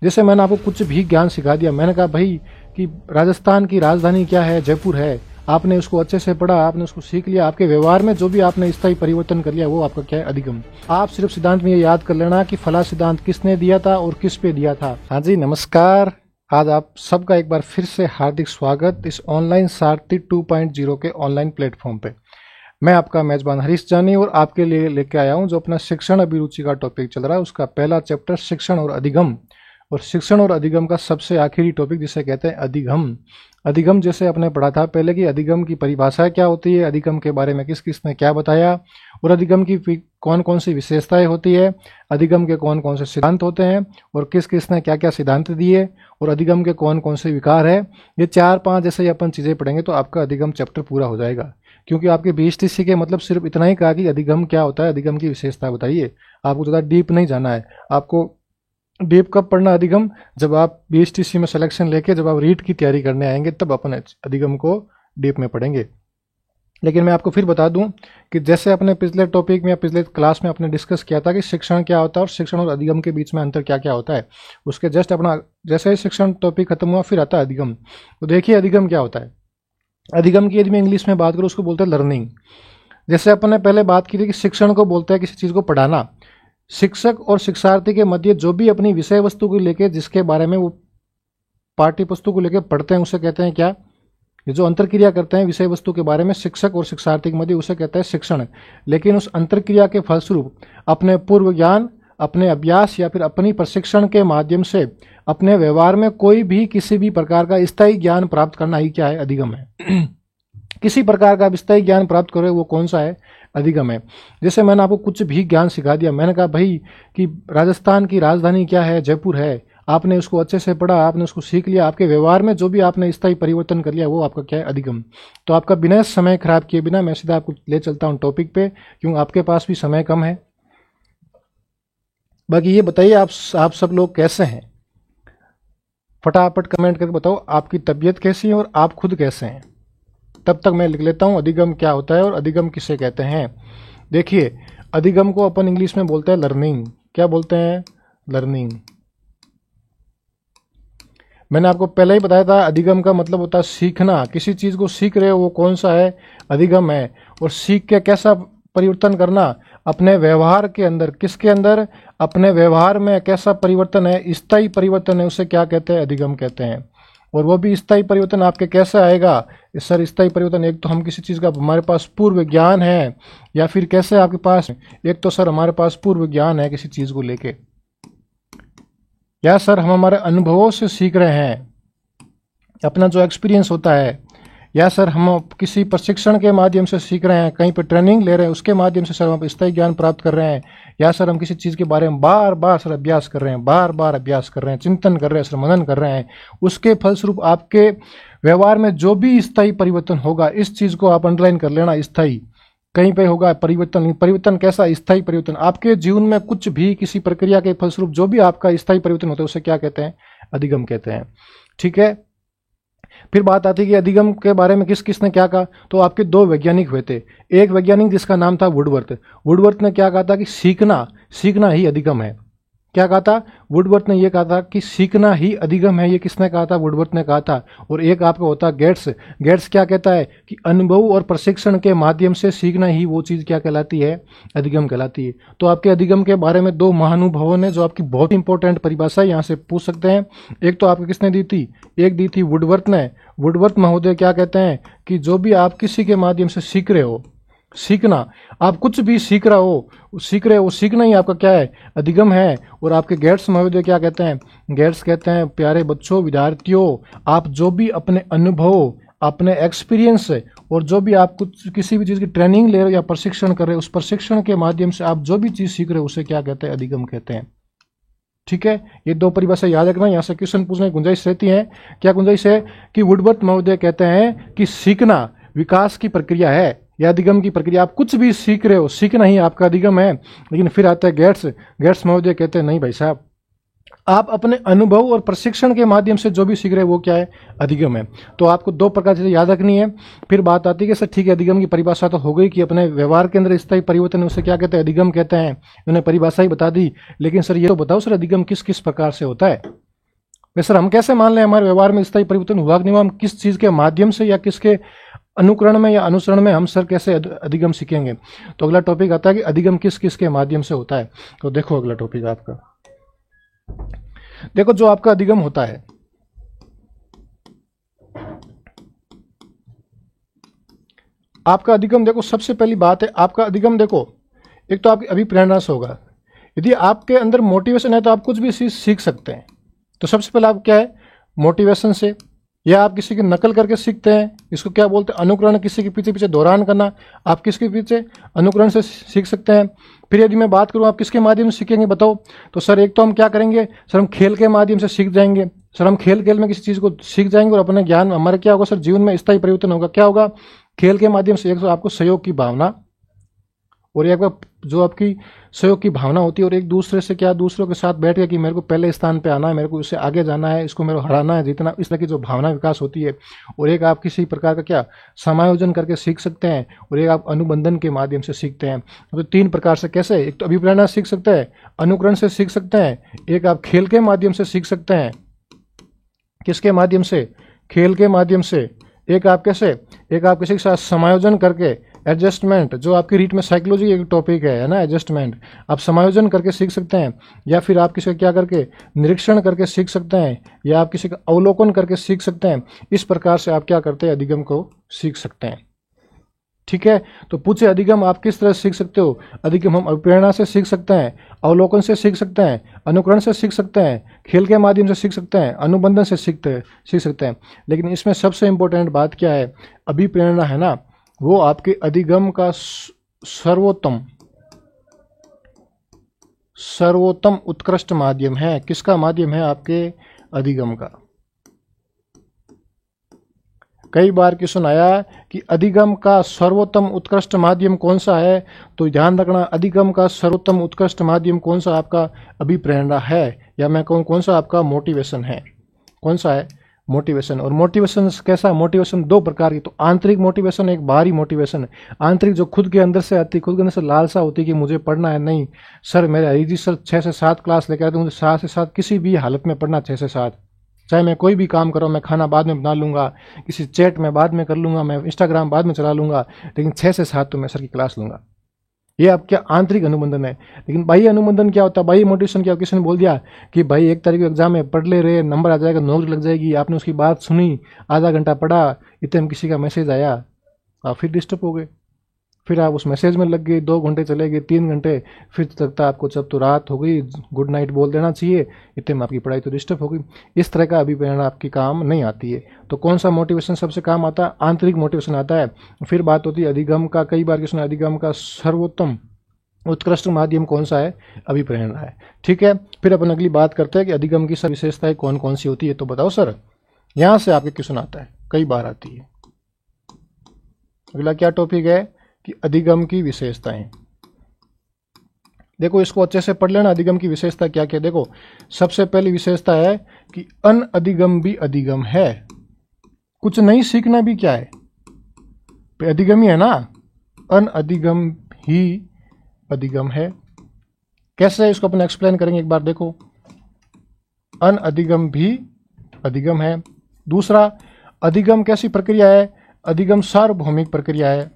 जैसे मैंने आपको कुछ भी ज्ञान सिखा दिया, मैंने कहा भाई कि राजस्थान की राजधानी क्या है, जयपुर है, आपने उसको अच्छे से पढ़ा, आपने उसको सीख लिया, आपके व्यवहार में जो भी आपने स्थायी परिवर्तन कर लिया वो आपका क्या है, अधिगम। आप सिर्फ सिद्धांत में ये याद कर लेना कि फला सिद्धांत किसने दिया था और किस पे दिया था। हाँ जी, नमस्कार। आज आप सबका एक बार फिर से हार्दिक स्वागत इस ऑनलाइन सारथी 2.0 के ऑनलाइन प्लेटफॉर्म पे। मैं आपका मेजबान हरीश जानी और आपके लिए लेके आया हूँ जो अपना शिक्षण अभिरुचि का टॉपिक चल रहा है, उसका पहला चैप्टर शिक्षण और अधिगम, और शिक्षण और अधिगम का सबसे आखिरी टॉपिक जिसे कहते हैं अधिगम। अधिगम जैसे आपने पढ़ा था पहले कि अधिगम की परिभाषा क्या होती है, अधिगम के बारे में किस किस ने क्या बताया, और अधिगम की कौन कौन सी विशेषताएं होती है, अधिगम के कौन कौन से सिद्धांत होते हैं और किस किस ने क्या क्या सिद्धांत दिए, और अधिगम के कौन कौन से विकार है। ये 4-5 जैसे अपन चीज़ें पढ़ेंगे तो आपका अधिगम चैप्टर पूरा हो जाएगा। क्योंकि आपके BSTC के मतलब सिर्फ इतना ही कहा कि अधिगम क्या होता है, अधिगम की विशेषता बताइए, आपको ज़्यादा डीप नहीं जाना है। आपको डीप कब पढ़ना अधिगम, जब आप BSTC में सिलेक्शन लेके जब आप रीट की तैयारी करने आएंगे तब अपन अधिगम को डीप में पढ़ेंगे। लेकिन मैं आपको फिर बता दूं कि जैसे अपने पिछले टॉपिक में या पिछले क्लास में अपने डिस्कस किया था कि शिक्षण क्या होता है और शिक्षण और अधिगम के बीच में अंतर क्या क्या होता है, उसके जस्ट अपना जैसे ही शिक्षण टॉपिक खत्म हुआ फिर आता है अधिगम। तो देखिए अधिगम क्या होता है। अधिगम की यदि मैं इंग्लिश में बात करूँ उसको बोलते हैं लर्निंग। जैसे अपन ने पहले बात की थी कि शिक्षण को बोलते हैं किसी चीज़ को पढ़ाना। शिक्षक और शिक्षार्थी के मध्य जो भी अपनी विषय वस्तु को लेकर जिसके बारे में वो पाठ्य पुस्तक को लेकर पढ़ते हैं उसे कहते हैं क्या, ये जो अंतरक्रिया करते हैं विषय वस्तु के बारे में शिक्षक और शिक्षार्थी के मध्य उसे कहते हैं शिक्षण। लेकिन उस अंतरक्रिया के फलस्वरूप अपने पूर्व ज्ञान, अपने अभ्यास या फिर अपनी प्रशिक्षण के माध्यम से अपने व्यवहार में कोई भी किसी भी प्रकार का स्थायी ज्ञान प्राप्त करना ही क्या है, अधिगम है। किसी प्रकार का स्थायी ज्ञान प्राप्त करो वो कौन सा है, अधिगम है। जैसे मैंने आपको कुछ भी ज्ञान सिखा दिया, मैंने कहा भाई कि राजस्थान की राजधानी क्या है, जयपुर है, आपने उसको अच्छे से पढ़ा, आपने उसको सीख लिया, आपके व्यवहार में जो भी आपने स्थायी परिवर्तन कर लिया वो आपका क्या है, अधिगम। तो आपका बिना समय खराब किए बिना मैं सीधा आपको ले चलता हूँ टॉपिक पे, क्योंकि आपके पास भी समय कम है। बाकी ये बताइए आप सब लोग कैसे हैं, फटाफट कमेंट करके बताओ आपकी तबीयत कैसी है और आप खुद कैसे हैं। तब तक मैं लिख लेता हूं अधिगम क्या होता है और अधिगम किसे कहते हैं। देखिए अधिगम को अपन इंग्लिश में बोलते हैं लर्निंग। क्या बोलते हैं, लर्निंग। मैंने आपको पहले ही बताया था अधिगम का मतलब होता है सीखना। किसी चीज को सीख रहे हो वो कौन सा है, अधिगम है। और सीख के कैसा परिवर्तन करना अपने व्यवहार के अंदर, किसके अंदर, अपने व्यवहार में कैसा परिवर्तन है, स्थायी परिवर्तन है, उसे क्या कहते हैं, अधिगम कहते हैं। और वो भी स्थायी परिवर्तन आपके कैसे आएगा, सर स्थायी परिवर्तन एक तो हम किसी चीज़ का हमारे पास पूर्व ज्ञान है, या फिर कैसे आपके पास, एक तो सर हमारे पास पूर्व ज्ञान है किसी चीज़ को लेके, या सर हम हमारे अनुभवों से सीख रहे हैं, अपना जो एक्सपीरियंस होता है, या सर हम किसी प्रशिक्षण के माध्यम से सीख रहे हैं, कहीं पर ट्रेनिंग ले रहे हैं उसके माध्यम से सर हम स्थायी ज्ञान प्राप्त कर रहे हैं, या सर हम किसी चीज़ के बारे में बार बार सर अभ्यास कर रहे हैं, बार बार अभ्यास कर रहे हैं, चिंतन कर रहे हैं, सर मनन कर रहे हैं। उसके फलस्वरूप आपके व्यवहार में जो भी स्थायी परिवर्तन होगा, इस चीज़ को आप अंडरलाइन कर लेना, स्थायी कहीं पे होगा परिवर्तन। परिवर्तन कैसा, स्थायी परिवर्तन। आपके जीवन में कुछ भी किसी प्रक्रिया के फलस्वरूप जो भी आपका स्थायी परिवर्तन होता है उसे क्या कहते हैं, अधिगम कहते हैं। ठीक है, फिर बात आती है कि अधिगम के बारे में किस किस ने क्या कहा। तो आपके 2 वैज्ञानिक हुए थे। एक वैज्ञानिक जिसका नाम था वुडवर्थ। वुडवर्थ ने क्या कहा था कि सीखना ही अधिगम है। क्या कहा था, वुडवर्थ ने यह कहा था कि सीखना ही अधिगम है। ये किसने कहा था, वुडवर्थ ने कहा था। और एक आपका होता गेट्स। गेट्स क्या कहता है कि अनुभव और प्रशिक्षण के माध्यम से सीखना ही वो चीज़ क्या कहलाती है, अधिगम कहलाती है। तो आपके अधिगम के बारे में 2 महानुभवों ने जो आपकी बहुत इंपॉर्टेंट परिभाषा यहाँ से पूछ सकते हैं। एक तो आपको किसने दी थी, एक दी थी वुडवर्थ ने। वुडवर्थ महोदय क्या कहते हैं कि जो भी आप किसी के माध्यम से सीख रहे हो, सीखना, आप कुछ भी सीख रहे हो सीखना ही आपका क्या है, अधिगम है। और आपके गेट्स महोदय क्या कहते हैं, गेट्स कहते हैं प्यारे बच्चों, विद्यार्थियों, आप जो भी अपने अनुभव, अपने एक्सपीरियंस और जो भी आप कुछ किसी भी चीज़ की ट्रेनिंग ले रहे हो या प्रशिक्षण कर रहे हो, उस प्रशिक्षण के माध्यम से आप जो भी चीज़ सीख रहे हो उसे क्या कहते हैं, अधिगम कहते हैं। ठीक है, ये 2 परिभाषा याद रखना। यहाँ से क्वेश्चन पूछने की गुंजाइश रहती है। क्या गुंजाइश है कि वुडवर्थ महोदय कहते हैं कि सीखना विकास की प्रक्रिया है या अधिगम की प्रक्रिया। आप कुछ भी सीख रहे हो, सीखना ही आपका अधिगम है। लेकिन फिर आता है गेट्स महोदय कहते हैं नहीं भाई साहब, आप अपने अनुभव और प्रशिक्षण के माध्यम से जो भी सीख रहे हैं वो क्या है, अधिगम है। तो आपको 2 प्रकार चीजें याद रखनी है। फिर बात आती है कि सर ठीक है, अधिगम की परिभाषा तो हो गई कि अपने व्यवहार के अंदर स्थायी परिवर्तन, उसे क्या कहते हैं, अधिगम कहते हैं। उन्होंने परिभाषा ही बता दी। लेकिन सर ये तो बताओ सर अधिगम किस किस प्रकार से होता है। भाई सर हम कैसे मान लें हमारे व्यवहार में स्थायी परिवर्तन हुआ कि नहीं हुआ, हम किस चीज के माध्यम से या किसके अनुकरण में या अनुसरण में हम सर कैसे अधिगम सीखेंगे। तो अगला टॉपिक आता है कि अधिगम किस किस के माध्यम से होता है। तो देखो अगला टॉपिक आपका, देखो जो आपका अधिगम होता है, आपका अधिगम देखो सबसे पहली बात है आपका अधिगम देखो, एक तो आपकी अभिप्रेरणा से होगा। यदि आपके अंदर मोटिवेशन है तो आप कुछ भी सीख सकते हैं। तो सबसे पहले आप क्या है, मोटिवेशन से, या आप किसी की नकल करके सीखते हैं, इसको क्या बोलते हैं, अनुकरण, किसी के पीछे पीछे दोहरान करना, आप किसके पीछे अनुकरण से सीख सकते हैं। फिर यदि मैं बात करूं आप किसके माध्यम से सीखेंगे बताओ, तो सर एक तो हम क्या करेंगे, सर हम खेल के माध्यम से सीख जाएंगे। सर हम खेल खेल में किसी चीज़ को सीख जाएंगे और अपने ज्ञान हमारे क्या होगा सर, जीवन में स्थायी परिवर्तन होगा। क्या होगा, खेल के माध्यम से एक तो आपको सहयोग की भावना, और एक जो आपकी सहयोग की भावना होती है, और एक दूसरे से क्या, दूसरों के साथ बैठ के कि मेरे को पहले स्थान पे आना है, मेरे को उससे आगे जाना है, इसको मेरे को हराना है, जीतना, इस तरह की जो भावना विकास होती है। और एक आप किसी प्रकार का क्या समायोजन करके सीख सकते हैं, और एक आप अनुबंधन के माध्यम से सीखते हैं। तो तीन प्रकार से कैसे, एक तो अभिप्रेरणा सीख सकते हैं, अनुकरण से सीख सकते हैं, एक आप खेल के माध्यम से सीख सकते हैं, किसके माध्यम से, खेल के माध्यम से, एक आप कैसे, एक आप किसी के साथ समायोजन करके, एडजस्टमेंट, जो आपकी रीट में साइकोलॉजी एक टॉपिक है ना, एडजस्टमेंट, आप समायोजन करके सीख सकते हैं, या फिर आप किसी का क्या करके निरीक्षण करके सीख सकते हैं, या आप किसी का अवलोकन करके सीख सकते हैं। इस प्रकार से आप क्या करते हैं, अधिगम को सीख सकते हैं। ठीक है, तो पूछे अधिगम आप किस तरह सीख सकते हो। अधिगम हम अभिप्रेरणा से सीख सकते हैं, अवलोकन से सीख सकते हैं, अनुकरण से सीख सकते हैं, खेल के माध्यम से सीख सकते हैं, अनुबंधन से सीख सकते हैं। लेकिन इसमें सबसे इंपॉर्टेंट बात क्या है, अभिप्रेरणा है ना, वो आपके अधिगम का सर्वोत्तम उत्कृष्ट माध्यम है। किसका माध्यम है, आपके अधिगम का। कई बार क्वेश्चन आया कि अधिगम का सर्वोत्तम उत्कृष्ट माध्यम कौन सा है, तो ध्यान रखना अधिगम का सर्वोत्तम उत्कृष्ट माध्यम कौन सा, आपका अभिप्रेरणा है, या मैं कहूँ कौन सा आपका मोटिवेशन है। कौन सा है, मोटिवेशन। और मोटिवेशन कैसा, मोटिवेशन दो प्रकार की, तो आंतरिक मोटिवेशन, एक बाहरी मोटिवेशन। आंतरिक जो खुद के अंदर से आती है, खुद के अंदर से लालसा होती है कि मुझे पढ़ना है, नहीं सर मेरे हरी सर 6 से 7 क्लास लेकर आते, मुझे 7 से 7 किसी भी हालत में पढ़ना, 6 से 7, चाहे मैं कोई भी काम करूँ, मैं खाना बाद में बना लूंगा, किसी चैट में बाद में कर लूंगा, मैं इंस्टाग्राम बाद में चला लूंगा, लेकिन 6 से 7 तो मैं सर की क्लास लूंगा। ये आप क्या आंतरिक अनुबंधन है। लेकिन बाह्य अनुबंधन क्या होता है, बाह्य मोटिवेशन क्या, किसी ने बोल दिया कि भाई 1 तारीख को एग्जाम है, पढ़ ले रहे, नंबर आ जाएगा, नौकरी लग जाएगी, आपने उसकी बात सुनी, आधा घंटा पढ़ा, इतने में किसी का मैसेज आया, आप फिर डिस्टर्ब हो गए, फिर आप उस मैसेज में लग गए, 2 घंटे चले गए, 3 घंटे, फिर लगता है आपको जब तो रात हो गई, गुड नाइट बोल देना चाहिए, इतने में आपकी पढ़ाई तो डिस्टर्ब हो गई। इस तरह का अभिप्रेरणा आपकी काम नहीं आती है। तो कौन सा मोटिवेशन सबसे काम आता है, आंतरिक मोटिवेशन आता है। फिर बात होती है अधिगम का, कई बार किसने अधिगम का सर्वोत्तम उत्कृष्ट माध्यम कौन सा है, अभिप्रेरणा है। ठीक है, फिर अपन अगली बात करते हैं कि अधिगम की सब विशेषताएं कौन कौन सी होती है। तो बताओ सर, यहां से आपके क्वेश्चन आता है, कई बार आती है। अगला क्या टॉपिक है कि अधिगम की विशेषताएं। देखो इसको अच्छे से पढ़ लेना, अधिगम की विशेषता क्या क्या। देखो सबसे पहली विशेषता है कि अनअधिगम भी अधिगम है। कुछ नहीं सीखना भी क्या है, अधिगम ही है ना, अनअधिगम ही अधिगम है। कैसे है इसको अपन एक्सप्लेन करेंगे एक बार। देखो अनअधिगम भी अधिगम है। दूसरा, अधिगम कैसी प्रक्रिया है, अधिगम सार्वभौमिक प्रक्रिया है।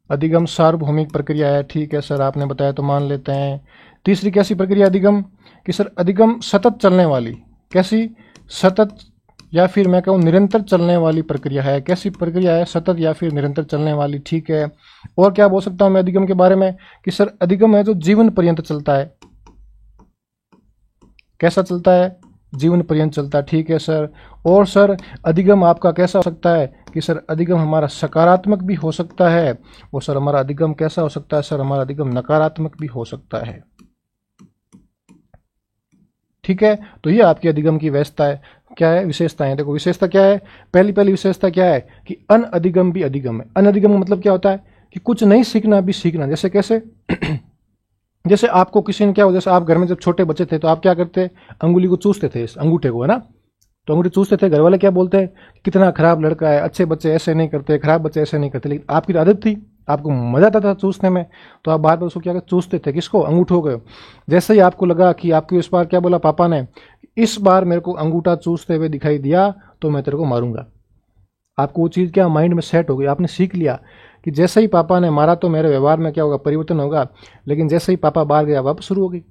अधिगम सार्वभौमिक प्रक्रिया है, ठीक है सर आपने बताया तो मान लेते हैं। तीसरी कैसी प्रक्रिया अधिगम, कि सर अधिगम सतत चलने वाली, कैसी, सतत या फिर मैं कहूँ निरंतर चलने वाली प्रक्रिया है। कैसी प्रक्रिया है, सतत या फिर निरंतर चलने वाली, ठीक है। और क्या बोल सकता हूँ मैं अधिगम के बारे में, कि सर अधिगम है जो जीवन पर्यंत चलता है। कैसा चलता है, जीवन पर्यंत चलता है, ठीक है सर। और सर अधिगम आपका कैसा हो सकता है, कि सर अधिगम हमारा सकारात्मक भी हो सकता है, और सर हमारा अधिगम कैसा हो सकता है, सर हमारा अधिगम नकारात्मक भी हो सकता है। ठीक है, तो ये आपकी अधिगम की विशेषता है, क्या है, विशेषताएं। देखो विशेषता क्या है, पहली विशेषता क्या है कि अनअधिगम भी अधिगम है। अनअधिगम का मतलब क्या होता है कि कुछ नहीं सीखना भी सीखना। जैसे कैसे जैसे आपको किसी ने क्या हो, जैसे आप घर में जब छोटे बच्चे थे तो आप क्या करते, अंगुली को चूसते थे, इस अंगूठे को, है ना, तो अंगूठी चूसते थे। घर वाले क्या बोलते हैं, कितना खराब लड़का है, अच्छे बच्चे ऐसे नहीं करते, खराब बच्चे ऐसे नहीं करते। लेकिन आपकी आदत थी, आपको मजा आता था चूसने में, तो आप बार बार उसको क्या चूसते थे, किसको, अंगूठों को। जैसे ही आपको लगा कि आपको इस बार क्या बोला पापा ने, इस बार मेरे को अंगूठा चूसते हुए दिखाई दिया तो मैं तेरे को मारूंगा, आपको वो चीज़ क्या माइंड में सेट हो गई, आपने सीख लिया कि जैसे ही पापा ने मारा तो मेरे व्यवहार में क्या होगा, परिवर्तन होगा। लेकिन जैसे ही पापा बाहर गया वापस शुरू हो गई।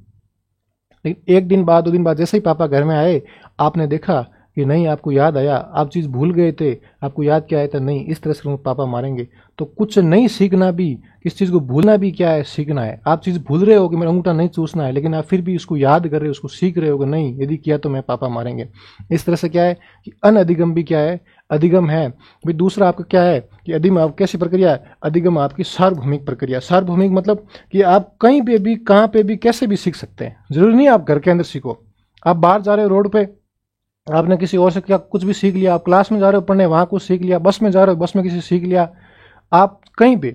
लेकिन एक दिन बाद, 2 दिन बाद जैसे ही पापा घर में आए, आपने देखा कि नहीं, आपको याद आया, आप चीज़ भूल गए थे, आपको याद क्या आया था, नहीं इस तरह से पापा मारेंगे। तो कुछ नहीं सीखना भी, किस चीज़ को भूलना भी क्या है, सीखना है। आप चीज़ भूल रहे हो कि मेरा अंगूठा नहीं चूसना है, लेकिन आप फिर भी उसको याद कर रहे हो, उसको सीख रहे हो कि नहीं, यदि किया तो मैं पापा मारेंगे। इस तरह से क्या है कि अनअधिगम भी क्या है, अधिगम है। भाई दूसरा आपका क्या है कि अधिगम आप कैसी प्रक्रिया है, अधिगम आपकी सार्वभौमिक प्रक्रिया। सार्वभौमिक मतलब कि आप कहीं पे भी, कहाँ पे भी, कैसे भी सीख सकते हैं। जरूरी नहीं आप घर के अंदर सीखो, आप बाहर जा रहे हो रोड पे, आपने किसी और से क्या कुछ भी सीख लिया, आप क्लास में जा रहे हो पढ़ने, वहां कुछ सीख लिया, बस में जा रहे हो, बस में किसी सीख लिया, आप कहीं भी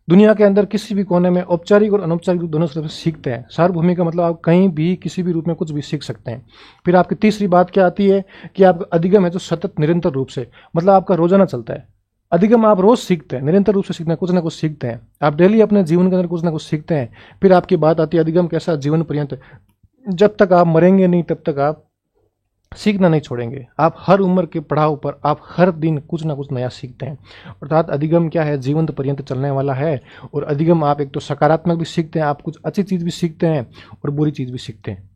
दुनिया के अंदर किसी भी कोने में औपचारिक और अनौपचारिक रूप दोनों तरफ से सीखते हैं। सार्वभौमिक का मतलब आप कहीं भी किसी भी रूप में कुछ भी सीख सकते हैं। फिर आपकी तीसरी बात क्या आती है कि आपका अधिगम है जो सतत निरंतर रूप से, मतलब आपका रोजाना चलता है। अधिगम आप रोज सीखते हैं, निरंतर रूप से सीखते हैं, कुछ ना कुछ सीखते हैं, आप डेली अपने जीवन के अंदर कुछ ना कुछ सीखते हैं। फिर आपकी बात आती है अधिगम कैसा, जीवन पर्यंत, जब तक आप मरेंगे नहीं तब तक आप सीखना नहीं छोड़ेंगे। आप हर उम्र के पड़ाव पर आप हर दिन कुछ ना कुछ नया सीखते हैं। अर्थात अधिगम क्या है, जीवंत पर्यंत चलने वाला है। और अधिगम आप एक तो सकारात्मक भी सीखते हैं, आप कुछ अच्छी चीज़ भी सीखते हैं और बुरी चीज़ भी सीखते हैं।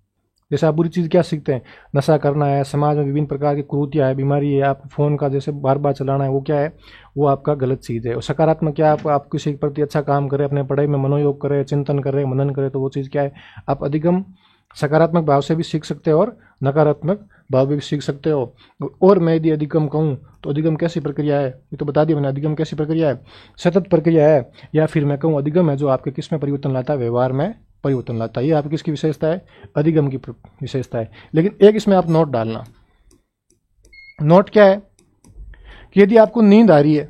जैसे आप बुरी चीज़ क्या सीखते हैं, नशा करना है, समाज में विभिन्न प्रकार की कुरीतियाँ है, बीमारी है, आप फ़ोन का जैसे बार बार चलाना है, वो क्या है, वो आपका गलत चीज़ है। और सकारात्मक क्या, आप किसी के प्रति अच्छा काम करें, अपने पढ़ाई में मनोयोग करें, चिंतन करें, मनन करें, तो वो चीज़ क्या है, आप अधिगम सकारात्मक भाव से भी सीख सकते हो और नकारात्मक भाव भी सीख सकते हो। और मैं यदि अधिगम कहूँ तो अधिगम कैसी प्रक्रिया है, ये तो बता दिया मैंने। अधिगम कैसी प्रक्रिया है, सतत प्रक्रिया है। या फिर मैं कहूँ अधिगम है जो आपके किस में परिवर्तन लाता है, व्यवहार में परिवर्तन लाता है। ये आपकी किसकी विशेषता है, अधिगम की विशेषता है। लेकिन एक इसमें आप नोट डालना। नोट क्या है कि यदि आपको नींद आ रही है,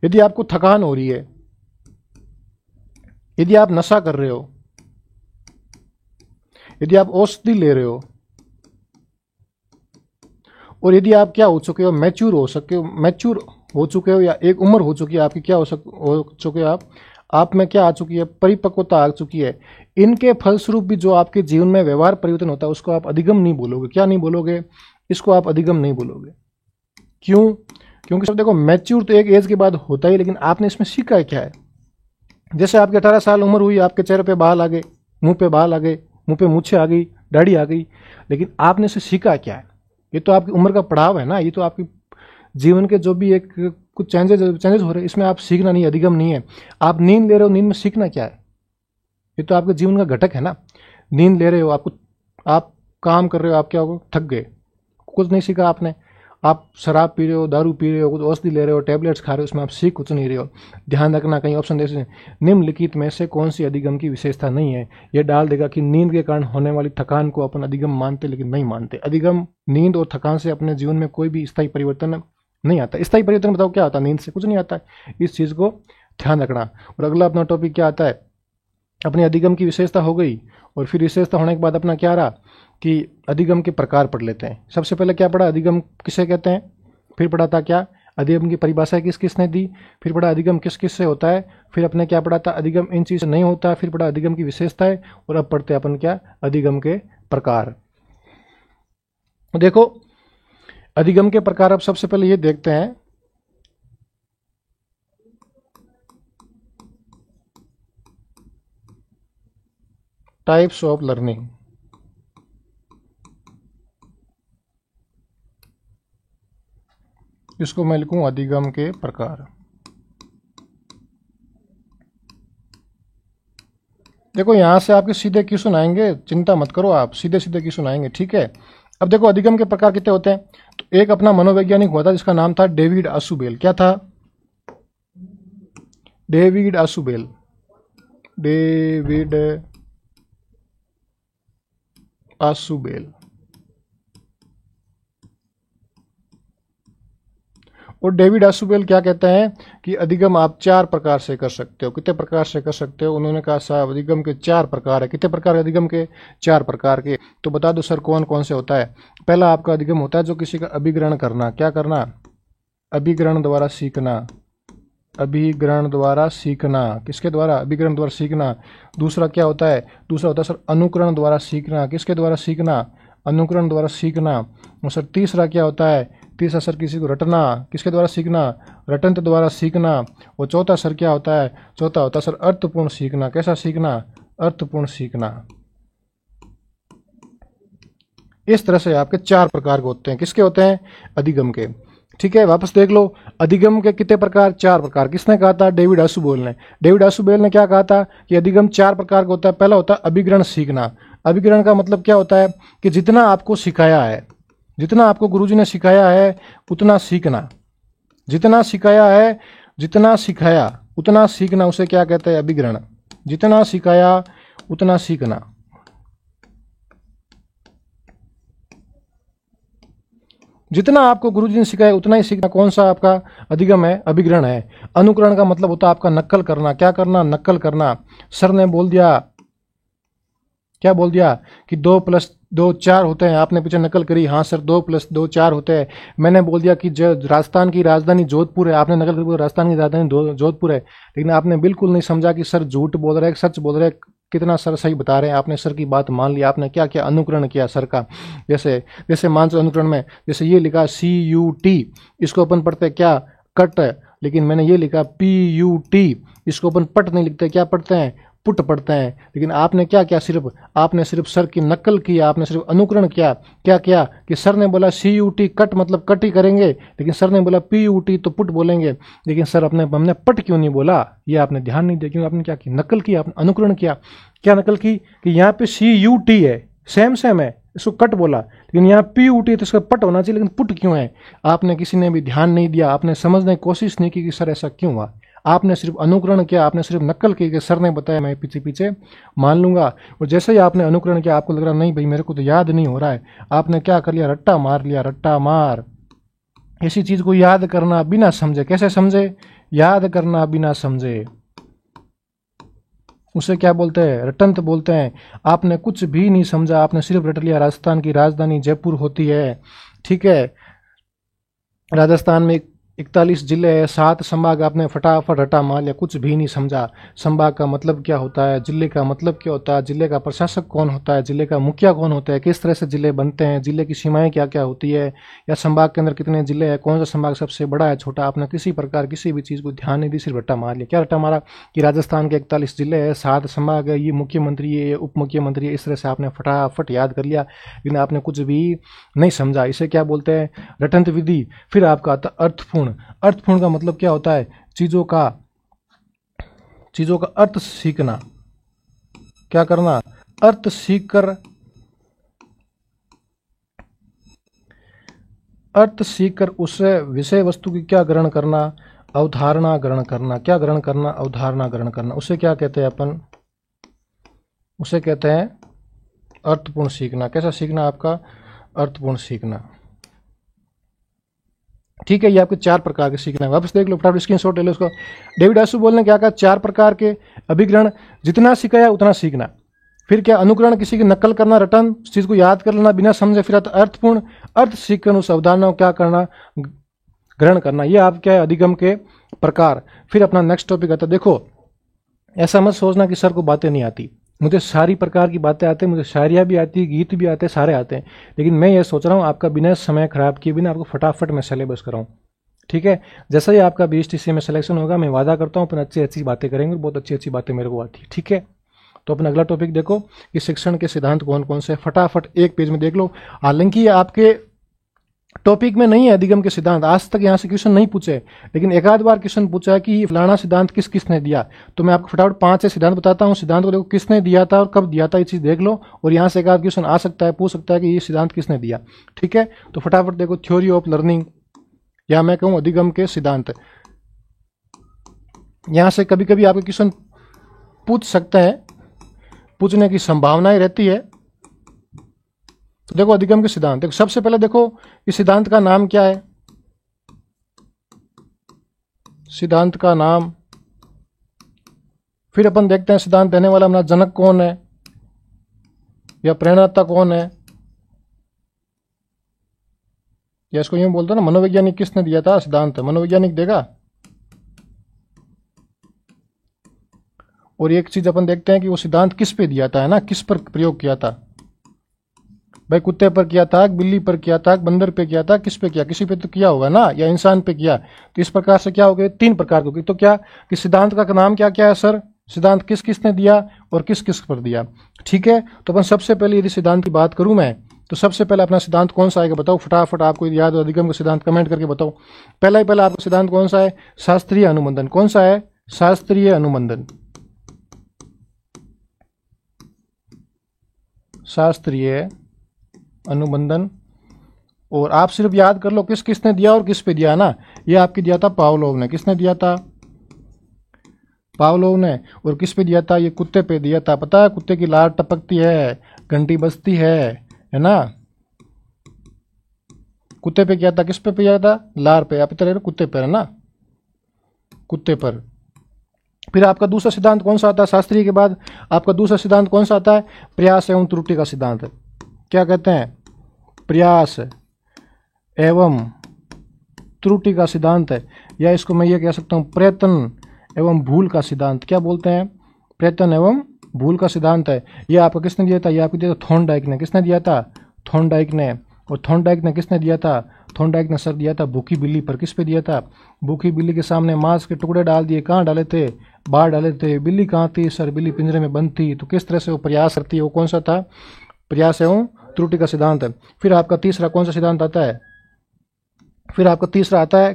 यदि आपको थकान हो रही है, यदि आप नशा कर रहे हो, यदि आप औषधि ले रहे हो, और यदि आप क्या हो चुके हो, मैच्योर हो चुके हो, या एक उम्र हो चुकी है आपकी, क्या हो चुके हो आप में क्या आ चुकी है, परिपक्वता आ चुकी है, इनके फलस्वरूप भी जो आपके जीवन में व्यवहार परिवर्तन होता है उसको आप अधिगम नहीं बोलोगे। क्या नहीं बोलोगे, इसको आप अधिगम नहीं बोलोगे। क्यों? क्योंकि सब देखो, मैच्योर तो एक एज के बाद होता ही, लेकिन आपने इसमें सीखा है क्या है। जैसे आपके 18 साल उम्र हुई, आपके चेहरे पे बाल आ गए, मुंह पे बाल आ गए, मुंह पे मूछें आ गई, दाढ़ी आ गई, लेकिन आपने इसे सीखा क्या है। ये तो आपकी उम्र का पड़ाव है ना, ये तो आपकी जीवन के जो भी एक कुछ चेंजेस हो रहे हैं, इसमें आप सीखना नहीं, अधिगम नहीं है। आप नींद ले रहे हो, नींद में सीखना क्या है, ये तो आपके जीवन का घटक है ना। नींद ले रहे हो, आप काम कर रहे हो, आप क्या हो, थक गए, कुछ नहीं सीखा आपने। आप शराब पी रहे हो, दारू पी रहे हो, कुछ औषधि ले रहे हो, टैबलेट्स खा रहे हो, उसमें आप सीख कुछ नहीं रहे हो। ध्यान रखना, कहीं ऑप्शन दे निम्नलिखित में से कौन सी अधिगम की विशेषता नहीं है। यह डाल देगा कि नींद के कारण होने वाली थकान को अपन अधिगम मानते, लेकिन नहीं मानते। अधिगम नींद और थकान से अपने जीवन में कोई भी स्थायी परिवर्तन नहीं आता। स्थायी परिवर्तन बताओ क्या आता है, नींद से कुछ नहीं आता है। इस चीज़ को ध्यान रखना। और अगला अपना टॉपिक क्या आता है, अपनी अधिगम की विशेषता हो गई। और फिर विशेषता होने के बाद अपना क्या रहा कि अधिगम के प्रकार पढ़ लेते हैं। सबसे पहले क्या पढ़ा, अधिगम किसे कहते हैं, फिर पढ़ा था क्या, अधिगम की परिभाषा किस किसने दी, फिर पढ़ा अधिगम किस किस से होता है, फिर अपने क्या पढ़ा था, अधिगम इन चीज से नहीं होता, फिर पढ़ा अधिगम की विशेषताएं, और अब पढ़ते अपन क्या, अधिगम के प्रकार। देखो अधिगम के प्रकार, अब सबसे पहले ये देखते हैं, टाइप्स ऑफ लर्निंग। इसको मैं लिखूं अधिगम के प्रकार। देखो यहां से आपके सीधे क्वेश्चन आएंगे, चिंता मत करो, आप सीधे सीधे क्वेश्चन आएंगे, ठीक है। अब देखो अधिगम के प्रकार कितने होते हैं। तो एक अपना मनोवैज्ञानिक हुआ था जिसका नाम था डेविड आशुबेल। क्या था, डेविड आशुबेल, डेविड आशुबेल। और डेविड आशुबेल क्या कहते हैं कि अधिगम आप 4 प्रकार से कर सकते हो। कितने प्रकार से कर सकते हो, उन्होंने कहा साहब अधिगम के 4 प्रकार है। कितने प्रकार अधिगम के, 4 प्रकार के। तो बता दो सर कौन कौन से होता है। पहला आपका अधिगम होता है जो किसी का अभिग्रहण करना, क्या करना, अभिग्रहण द्वारा सीखना, अभिग्रहण द्वारा सीखना, किसके द्वारा? अभिग्रहण द्वारा सीखना। दूसरा क्या होता है? दूसरा होता है सर अनुकरण द्वारा सीखना, किसके द्वारा सीखना? अनुकरण द्वारा सीखना। और सर तीसरा क्या होता है? तीसरा सर किसी को रटना, किसके द्वारा सीखना? रटंत द्वारा सीखना। और चौथा सर क्या होता है? चौथा होता है सर अर्थपूर्ण सीखना, कैसा सीखना? अर्थपूर्ण सीखना। इस तरह से आपके 4 प्रकार के होते हैं, किसके होते हैं? अधिगम के। ठीक है, वापस देख लो, अधिगम के कितने प्रकार? 4 प्रकार। किसने कहा था? डेविड आशुबोल ने। डेविड आशुबोल ने क्या कहा था कि अधिगम 4 प्रकार का होता है। पहला होता है अभिग्रहण सीखना। अभिग्रहण का मतलब क्या होता है कि जितना आपको सिखाया है, जितना आपको गुरुजी ने सिखाया है उतना सीखना, जितना सिखाया है, जितना सिखाया उतना सीखना, उसे क्या कहते हैं? अभिग्रहण। जितना सिखाया उतना सीखना। जितना आपको गुरुजी ने सिखाया उतना ही सीखना, कौन सा आपका अधिगम है? अभिग्रहण है। अनुकरण का मतलब होता है आपका नकल करना। क्या करना? नकल करना। सर ने बोल दिया, क्या बोल दिया कि 2 + 2 4 होते हैं, आपने पीछे नकल करी, हाँ सर 2 + 2 4 होते हैं। मैंने बोल दिया कि राजस्थान की राजधानी जोधपुर है, आपने नकल करी राजस्थान की राजधानी जोधपुर है, लेकिन आपने बिल्कुल नहीं समझा कि सर झूठ बोल रहे हैं, सच बोल रहे हैं, कितना सर सही बता रहे हैं। आपने सर की बात मान लिया, आपने क्या किया? अनुकरण किया सर का। जैसे जैसे मानसिक अनुकरण में जैसे ये लिखा CUT, इसको अपन पढ़ते क्या? कट, लेकिन मैंने ये लिखा PUT, इसको अपन पट नहीं लिखते, क्या पढ़ते हैं? पुट पढ़ते हैं। लेकिन आपने क्या किया? सिर्फ आपने सिर्फ सर की नकल की, आपने सिर्फ अनुकरण किया। क्या किया कि सर ने बोला CUT कट मतलब कट ही करेंगे, लेकिन सर ने बोला PUT तो पुट बोलेंगे, लेकिन सर हमने पट क्यों नहीं बोला? ये आपने ध्यान नहीं दिया, क्योंकि आपने क्या किया? नकल की, आपने अनुकरण किया। क्या नकल की? कि यहाँ पे CUT है, सेम है, इसको कट बोला, लेकिन यहाँ PUT है तो इसका पट होना चाहिए, लेकिन पुट क्यों है? आपने किसी ने भी ध्यान नहीं दिया, आपने समझने की कोशिश नहीं की कि सर ऐसा क्यों हुआ। आपने सिर्फ अनुकरण किया, आपने सिर्फ नकल की कि सर ने बताया मैं पीछे पीछे मान लूंगा। और जैसे ही आपने अनुकरण किया, आपको लग रहा नहीं भाई मेरे को तो याद नहीं हो रहा है, आपने क्या कर लिया? रट्टा मार लिया, रट्टा मार। ऐसी चीज को याद करना बिना समझे, कैसे समझे? याद करना बिना समझे, उसे क्या बोलते हैं? रटंत बोलते हैं। आपने कुछ भी नहीं समझा, आपने सिर्फ रट लिया राजस्थान की राजधानी जयपुर होती है। ठीक है, राजस्थान में 41 जिले है, 7 संभाग, आपने फटाफट रटा मार लिया, कुछ भी नहीं समझा। संभाग का मतलब क्या होता है? जिले का मतलब क्या होता है? जिले का प्रशासक कौन होता है? जिले का मुखिया कौन होता है? किस तरह से जिले बनते हैं? जिले की सीमाएं क्या क्या होती है? या संभाग के अंदर कितने जिले हैं? कौन सा संभाग सबसे बड़ा है, छोटा? आपने किसी प्रकार किसी भी चीज़ को ध्यान नहीं दी, सिर्फ रट्टा मार लिया। क्या रट्टा मारा? कि राजस्थान के 41 जिले है, 7 संभाग है, ये मुख्यमंत्री है, ये उप मुख्यमंत्री है, इस तरह से आपने फटाफट याद कर लिया, लेकिन आपने कुछ भी नहीं समझा। इसे क्या बोलते हैं? रटंत विधि। फिर आपका आता अर्थपूर्ण। अर्थपूर्ण का मतलब क्या होता है? चीजों का अर्थ सीखना। क्या करना? अर्थ सीखकर उससे विषय वस्तु की क्या ग्रहण करना? अवधारणा ग्रहण करना। क्या ग्रहण करना? अवधारणा ग्रहण करना। उसे क्या कहते हैं अपन? उसे कहते हैं अर्थपूर्ण सीखना। कैसा सीखना? आपका अर्थपूर्ण सीखना। ठीक है, ये आपके 4 प्रकार के सीखना है। वापस देख लो, फटाफट स्क्रीनशॉट ले लो उसको। डेविड आशुबोल ने क्या कहा? 4 प्रकार के अभिग्रहण, जितना सिखाया उतना सीखना। फिर क्या? अनुकरण, किसी की नकल करना, रटन, उस चीज को याद कर लेना बिना समझे। फिर आता अर्थपूर्ण, अर्थ सीखकर उस अवधारणा को क्या करना? ग्रहण करना। ये आप क्या है? अधिगम के प्रकार। फिर अपना नेक्स्ट टॉपिक आता है। देखो, ऐसा मत सोचना कि सर को बातें नहीं आती, मुझे सारी प्रकार की बातें आती हैं, मुझे शायरियाँ भी आती है, गीत भी आते हैं, सारे आते हैं, लेकिन मैं ये सोच रहा हूँ आपका बिना समय खराब किए बिना आपको फटाफट मैं सिलेबस कराऊँ। ठीक है, जैसा ही आपका BSTC में सिलेक्शन होगा, मैं वादा करता हूँ अपन अच्छी अच्छी बातें करेंगे, बहुत अच्छी अच्छी बातें मेरे को आती है। ठीक है, तो अपन अगला टॉपिक देखो कि शिक्षण के सिद्धांत कौन कौन से, फटाफट एक पेज में देख लो। हालांकि आपके टॉपिक में नहीं है अधिगम के सिद्धांत, आज तक यहाँ से क्वेश्चन नहीं पूछे, लेकिन एक आध बार क्वेश्चन पूछा है कि फलाना सिद्धांत किस किसने दिया। तो मैं आपको फटाफट 5 सिद्धांत बताता हूँ, सिद्धांत को देखो किसने दिया था और कब दिया था, ये चीज देख लो। और यहाँ से एक आध क्वेश्चन आ सकता है, पूछ सकता है कि ये सिद्धांत किसने दिया। ठीक है, तो फटाफट देखो, थ्योरी ऑफ लर्निंग, या मैं कहूँ अधिगम के सिद्धांत। यहाँ से कभी कभी आपके क्वेश्चन पूछ सकते हैं, पूछने की संभावनाएं रहती है। तो देखो अधिगम के सिद्धांत, देखो सबसे पहले देखो इस सिद्धांत का नाम क्या है, सिद्धांत का नाम। फिर अपन देखते हैं सिद्धांत देने वाला अपना जनक कौन है या प्रेरणाता कौन है, या इसको यूं बोलते हैं ना मनोवैज्ञानिक किसने दिया था सिद्धांत, मनोवैज्ञानिक देगा। और एक चीज अपन देखते हैं कि वो सिद्धांत किस पे दिया था, है ना, किस पर प्रयोग किया था। भाई कुत्ते पर किया था, बिल्ली पर किया था, बंदर पे किया था, किस पे किया, किसी पे तो किया होगा ना, या इंसान पे किया। तो इस प्रकार से क्या हो गए, 3 प्रकार के हो गए। तो क्या कि सिद्धांत का नाम क्या क्या है सर, सिद्धांत किस किसने दिया और किस किस पर दिया। ठीक है, तो अपन सबसे पहले यदि सिद्धांत की बात करूं मैं, तो सबसे पहले अपना सिद्धांत कौन सा आएगा बताओ फटाफट, आपको याद हो अधिगम का सिद्धांत कमेंट करके बताओ। पहला ही पहला आपका सिद्धांत कौन सा है, शास्त्रीय अनुबंधन। कौन सा है, शास्त्रीय अनुबंधन। शास्त्रीय अनुबंधन। और आप सिर्फ याद कर लो किस किसने दिया और किस पे दिया ना। ये आपकी दिया था पावलोव ने, किसने दिया था, पावलोव ने। और किस पे दिया था, ये कुत्ते पे दिया था। पता है कुत्ते की लार टपकती है, घंटी बजती है ना। कुत्ते पे किया था, किस पे किया था, लार पे। आप इधर कुत्ते पर, है ना, कुत्ते पर। फिर आपका दूसरा सिद्धांत कौन सा आता है शास्त्रीय के बाद, आपका दूसरा सिद्धांत कौन सा आता है, प्रयास एवं त्रुटि का सिद्धांत। क्या कहते हैं, प्रयास एवं त्रुटि का सिद्धांत है, या इसको मैं ये कह सकता हूं प्रयत्न एवं भूल का सिद्धांत। क्या बोलते हैं, प्रयत्न एवं भूल का सिद्धांत है। ये आपको किसने दिया था, ये आपको दिया था थॉर्नडाइक ने। किसने दिया था, थॉर्नडाइक ने। और थॉर्नडाइक ने किसने दिया था, थॉर्नडाइक ने सर दिया था भूखी बिल्ली पर। किस पे दिया था, भूखी बिल्ली के सामने मांस के टुकड़े डाल दिए, कहाँ डाले थे, बाहर डाले थे। बिल्ली कहाँ थी सर, बिल्ली पिंजरे में बंद थी। तो किस तरह से वो प्रयास करती है, वो कौन सा था, प्रयास एवं त्रुटि का सिद्धांत है। फिर आपका तीसरा कौन सा सिद्धांत आता है, फिर आपका तीसरा आता है,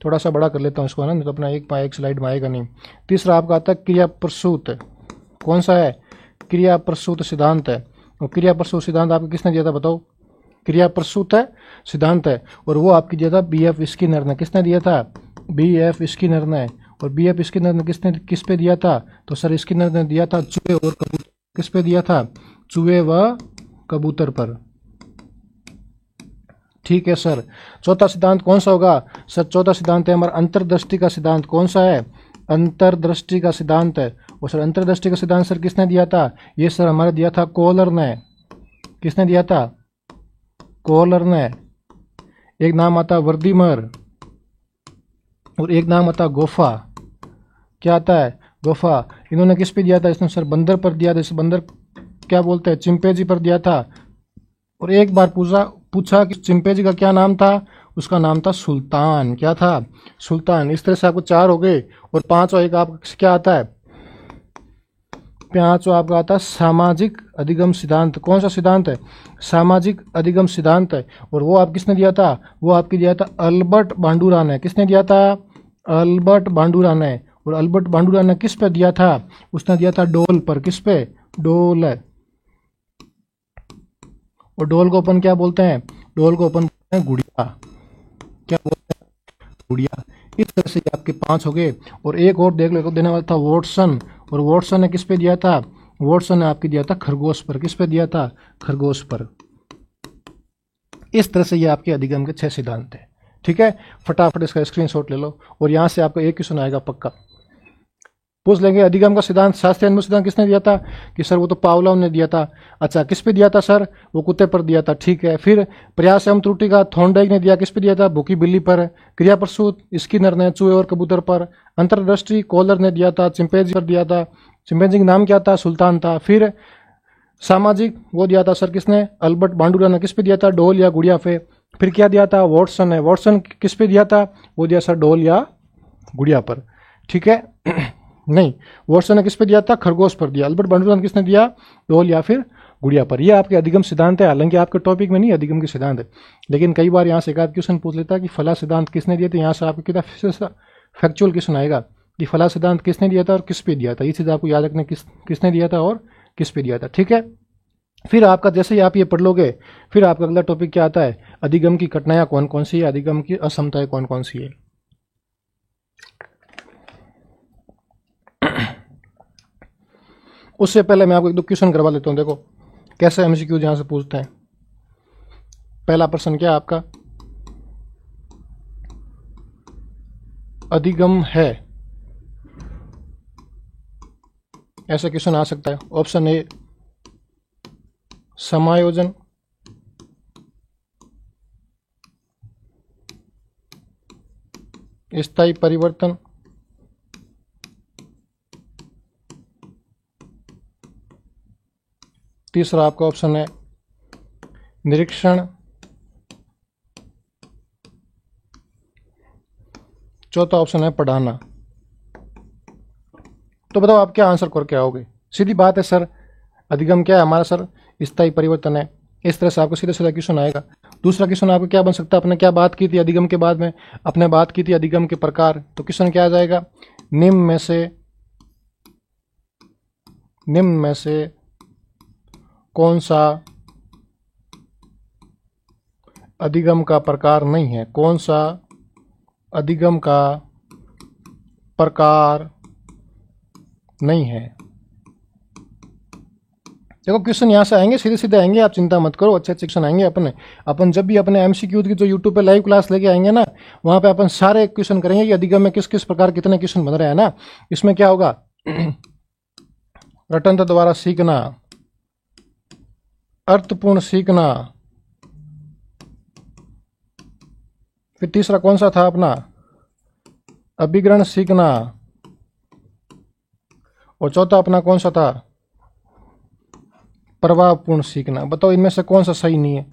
थोड़ा सा बड़ा कर लेता हूँ इसको, है ना, नहीं तो अपना एक स्लाइड में आएगा नहीं। तीसरा आपका आता है क्रिया प्रसूत। कौन सा है, क्रिया प्रसूत सिद्धांत है। और क्रिया प्रसूत सिद्धांत आपको किसने दिया था बताओ, क्रिया प्रसूत है सिद्धांत है। और वो आपकी दिया था B.F. स्किनर ने। किसने दिया था, B.F. स्किनर ने। और B.F. स्किनर ने किसने किस पे दिया था, तो सर स्किनर ने दिया था चूहे और कबूतर। किस पे दिया था, चूहे व कबूतर पर। ठीक है सर। चौथा सिद्धांत कौन सा होगा सर, चौथा सिद्धांत है हमारा अंतर्दृष्टि का सिद्धांत। कौन सा है, अंतर्दृष्टि का सिद्धांत है। और सर अंतर्दृष्टि का सिद्धांत सर किसने दिया था, ये सर हमारे दिया था कोहलर ने। किसने दिया था, कोहलर ने। एक नाम आता वर्दीमर और एक नाम आता गोफा। क्या आता है, गोफा। इन्होंने किस पे दिया था, इसने सर बंदर पर दिया था। इस बंदर क्या बोलते हैं, चिंपैंजी पर दिया था। और एक बार पूछा कि चिंपैंजी का क्या नाम था, उसका नाम था सुल्तान। क्या था, सुल्तान। इस तरह से आपको 4 हो गए। और 5वां एक आपका क्या आता है, 5वां आपका आता है सामाजिक अधिगम सिद्धांत। कौन सा सिद्धांत है, सामाजिक अधिगम सिद्धांत है। और वो आप किसने दिया था, वो आपकी दिया था अल्बर्ट बांडुरा ने। किसने दिया था, अल्बर्ट बांडुरा ने। और अल्बर्ट बांडुरा ने किस पे दिया था, उसने दिया था डोल पर। किस पे, डोल। और डोल को अपन क्या बोलते हैं, डोल को अपन बोलते हैं गुड़िया। क्या बोलते हैं, गुड़िया। इस तरह से आपके 5 हो गए। और एक और देख लो, देने वाला था वॉटसन। और वॉटसन ने किस पे दिया था, वॉटसन ने आपकी दिया था खरगोश पर। किस पे दिया था, खरगोश पर। इस तरह से ये आपके अधिगम के 6 सिद्धांत हैं। ठीक है, फटाफट इसका स्क्रीनशॉट ले लो। और यहां से आपको एक क्वेश्चन आएगा पक्का, पूछ लेंगे अधिगम का सिद्धांत, शास्त्रीय अनुबंध सिद्धांत किसने दिया था, कि सर वो तो पावलोव ने दिया था। अच्छा, किस पे दिया था सर, वो कुत्ते पर दिया था। ठीक है, फिर प्रयास एवं त्रुटि का थॉर्नडाइक ने दिया, किस पे दिया था, भूखी बिल्ली पर। क्रिया प्रसूत स्किनर ने, चूहे और कबूतर पर। अंतर्दृष्टि कोहलर ने दिया था, चिंपैंजी पर दिया था। चिंपैंजी का नाम क्या था, सुल्तान था। फिर सामाजिक वो दिया था सर किसने, अल्बर्ट बांडुरा ने। किस पे दिया था, डोल या गुड़िया पे। फिर क्या दिया था, वॉटसन ने। वॉटसन किस पे दिया था, वो दिया सर डोल या गुड़िया पर। ठीक है नहीं, वॉटसन ने किस पे दिया था, खरगोश पर दिया। अल्बर्ट बांडुरा ने किसने दिया, डोल या फिर गुड़िया पर। ये आपके अधिगम सिद्धांत है। हालांकि आपके टॉपिक में नहीं अधिगम के सिद्धांत है, लेकिन कई बार यहाँ से एक आध क्वेश्चन पूछ लेता है कि फला सिद्धांत किसने दिया था। यहाँ से आपको कितना फैक्चुअल क्वेश्चन आएगा कि फला सिद्धांत किसने दिया था और किस पे दिया था। ये चीज़ आपको याद रखना, किसने दिया था और किस पे दिया था। ठीक है, फिर आपका जैसे ही आप ये पढ़ लोगे, फिर आपका अगला टॉपिक क्या आता है, अधिगम की कठिनाइयाँ कौन कौन सी है, अधिगम की असमताएं कौन कौन सी है। उससे पहले मैं आपको एक दो क्वेश्चन करवा लेता हूं। देखो कैसे एमसीक्यू यहां से पूछते हैं। पहला प्रश्न क्या है आपका, अधिगम है, ऐसा क्वेश्चन आ सकता है। ऑप्शन ए समायोजन, स्थायी परिवर्तन, तीसरा आपका ऑप्शन है निरीक्षण, चौथा ऑप्शन है पढ़ाना। तो बताओ आप क्या आंसर करके आओगे? सीधी बात है सर, अधिगम क्या है हमारा सर? स्थायी परिवर्तन है। इस तरह से आपको सीधा सीधा क्वेश्चन आएगा। दूसरा क्वेश्चन आपको क्या बन सकता है? अपने क्या बात की थी अधिगम के बाद में? अपने बात की थी अधिगम के प्रकार। तो क्वेश्चन क्या आ जाएगा? निम्न में से कौन सा अधिगम का प्रकार नहीं है? कौन सा अधिगम का प्रकार नहीं है? देखो क्वेश्चन यहाँ से आएंगे, सीधे सीधे आएंगे, आप चिंता मत करो, अच्छे अच्छे क्वेश्चन आएंगे। अपन जब भी अपने एमसीक्यू की जो यूट्यूब पे लाइव क्लास लेके आएंगे ना, वहाँ पे अपन सारे क्वेश्चन करेंगे कि अधिगम में किस किस प्रकार कितने क्वेश्चन बन रहे हैं ना। इसमें क्या होगा? रटंत्र द्वारा सीखना, अर्थपूर्ण सीखना, फिर तीसरा कौन सा था अपना? अभिग्रहण सीखना, और चौथा अपना कौन सा था? प्रभावपूर्ण सीखना। बताओ इनमें से कौन सा सही नहीं है?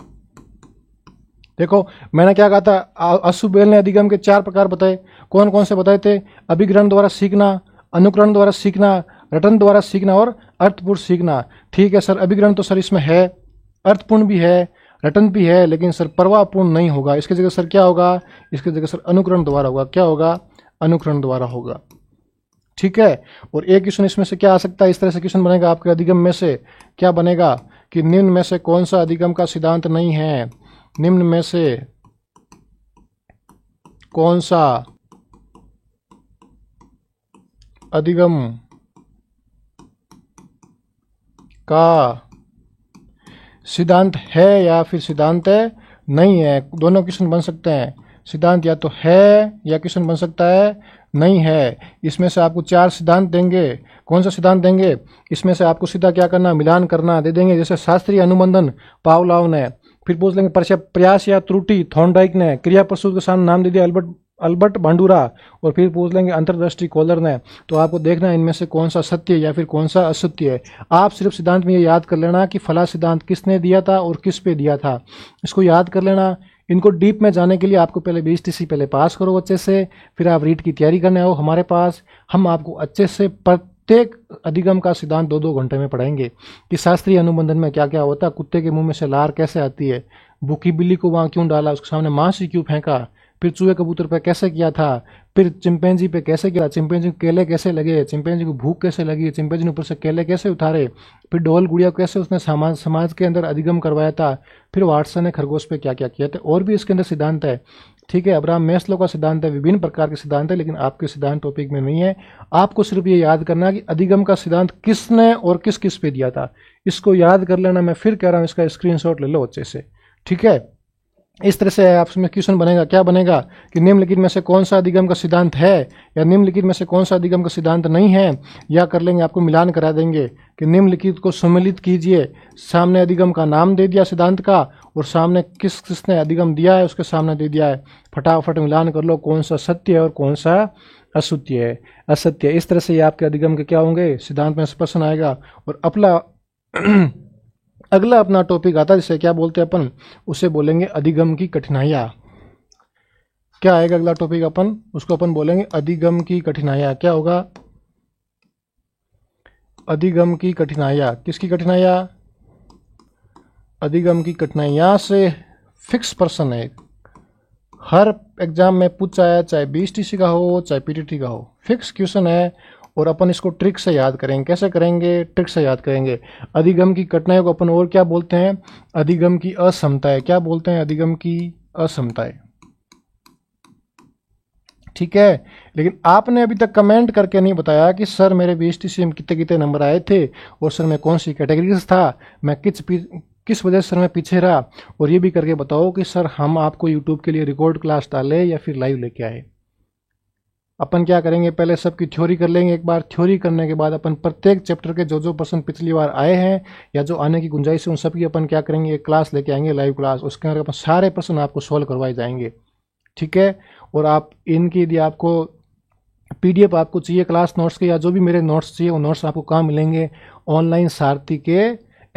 देखो मैंने क्या कहा था, अशुबेल ने अधिगम के 4 प्रकार बताए। कौन कौन से बताए थे? अभिग्रहण द्वारा सीखना, अनुकरण द्वारा सीखना, रटन द्वारा सीखना और अर्थपूर्ण सीखना। ठीक है सर, अभिग्रहण तो सर इसमें है, अर्थपूर्ण भी है, रटन भी है, लेकिन सर प्रभावपूर्ण नहीं होगा। इसकी जगह सर क्या होगा? इसकी जगह सर अनुकरण द्वारा होगा। क्या होगा? अनुकरण द्वारा होगा। ठीक है। और एक क्वेश्चन इसमें से क्या आ सकता है? इस तरह से क्वेश्चन बनेगा आपके अधिगम में से क्या बनेगा कि निम्न में से कौन सा अधिगम का सिद्धांत नहीं है? निम्न में से कौन सा अधिगम का सिद्धांत है या फिर सिद्धांत नहीं है? दोनों क्वेश्चन बन सकते हैं। सिद्धांत या तो है या क्वेश्चन बन सकता है नहीं है। इसमें से आपको 4 सिद्धांत देंगे। कौन सा सिद्धांत देंगे? इसमें से आपको सीधा क्या करना? मिलान करना दे देंगे। जैसे शास्त्रीय अनुबंधन पावलोव ने, फिर पूछ लेंगे प्रयास या त्रुटि थॉर्नडाइक ने, क्रिया प्रसूत के सामने नाम दे दिया अल्बर्ट बांडुरा, और फिर पूछ लेंगे अंतर्दृष्टि कोलर ने। तो आपको देखना है इनमें से कौन सा सत्य या फिर कौन सा असत्य है। आप सिर्फ सिद्धांत में ये याद कर लेना कि फला सिद्धांत किसने दिया था और किस पे दिया था, इसको याद कर लेना। इनको डीप में जाने के लिए आपको पहले बीएसटीसी पहले पास करो अच्छे से, फिर आप रीट की तैयारी करने आओ हमारे पास। हम आपको अच्छे से प्रत्येक अधिगम का सिद्धांत 2-2 घंटे में पढ़ाएंगे कि शास्त्रीय अनुबंधन में क्या क्या होता है, कुत्ते के मुंह में से लार कैसे आती है, भूखी बिल्ली को वहां क्यों डाला, उसके सामने मांस ही क्यों फेंका, फिर चूहे कबूतर पे कैसे किया था, फिर चिंपैंजी पे कैसे किया, चिंपैंजी को केले कैसे लगे, चिंपैंजी को भूख कैसे लगी, चिंपैंजी ने ऊपर से केले कैसे उतारे, फिर ढोल गुड़िया कैसे उसने समाज के अंदर अधिगम करवाया था, फिर वाटसन ने खरगोश पे क्या क्या किया था। और भी इसके अंदर सिद्धांत है। ठीक है, अब्राहम मैस्लो का सिद्धांत है, विभिन्न प्रकार के सिद्धांत है, लेकिन आपके सिद्धांत टॉपिक में नहीं है। आपको सिर्फ ये याद करना कि अधिगम का सिद्धांत किसने और किस किस पे दिया था, इसको याद कर लेना। मैं फिर कह रहा हूँ, इसका स्क्रीनशॉट ले लो अच्छे से। ठीक है, इस तरह से आपसे क्वेश्चन बनेगा। क्या बनेगा कि निम्नलिखित में से कौन सा अधिगम का सिद्धांत है या निम्नलिखित में से कौन सा अधिगम का सिद्धांत नहीं है, या कर लेंगे आपको मिलान करा देंगे कि निम्नलिखित को सम्मिलित कीजिए। सामने अधिगम का नाम दे दिया सिद्धांत का, और सामने किस किसने अधिगम दिया है उसके सामने दे दिया है। फटाफट मिलान कर लो कौन सा सत्य है और कौन सा असत्य है, असत्य। इस तरह से ये आपके अधिगम के क्या होंगे, सिद्धांत में प्रश्न आएगा। और अगला अपना टॉपिक आता है जिसे क्या बोलते हैं अपन, उसे बोलेंगे अधिगम की कठिनाइयाँ। क्या आएगा अगला टॉपिक अपन, उसको अपन बोलेंगे अधिगम की कठिनाइयाँ। क्या होगा? अधिगम की कठिनाइयाँ। किसकी कठिनाइयाँ? अधिगम की कठिनाइयाँ से फिक्स प्रश्न है, हर एग्जाम में पूछा है, चाहे बीएसटीसी का हो चाहे पीटीटी का हो, फिक्स क्वेश्चन है। और अपन इसको ट्रिक से याद करेंगे। कैसे करेंगे? ट्रिक से याद करेंगे। अधिगम की कठिनाइयों को अपन और क्या बोलते हैं? अधिगम की असमताएं। क्या बोलते हैं? अधिगम की असमताएं। ठीक है, लेकिन आपने अभी तक कमेंट करके नहीं बताया कि सर मेरे बीएसटीसी में कितने कितने नंबर आए थे, और सर मैं कौन सी कैटेगरी से था, मैं किस वजह से सर मैं पीछे रहा। और ये भी करके बताओ कि सर हम आपको यूट्यूब के लिए रिकॉर्ड क्लास डाले या फिर लाइव लेके आए। अपन क्या करेंगे, पहले सबकी थ्योरी कर लेंगे एक बार। थ्योरी करने के बाद अपन प्रत्येक चैप्टर के जो जो प्रश्न पिछली बार आए हैं या जो आने की गुंजाइश है, उन सब की अपन क्या करेंगे, एक क्लास लेके आएंगे, लाइव क्लास। उसके अंदर अपन सारे प्रश्न आपको सोल्व करवाए जाएंगे। ठीक है, और आप इनकी यदि आपको पीडीएफ आपको चाहिए क्लास नोट्स के, या जो भी मेरे नोट्स चाहिए, वो नोट्स आपको कहाँ मिलेंगे? ऑनलाइन सारथी के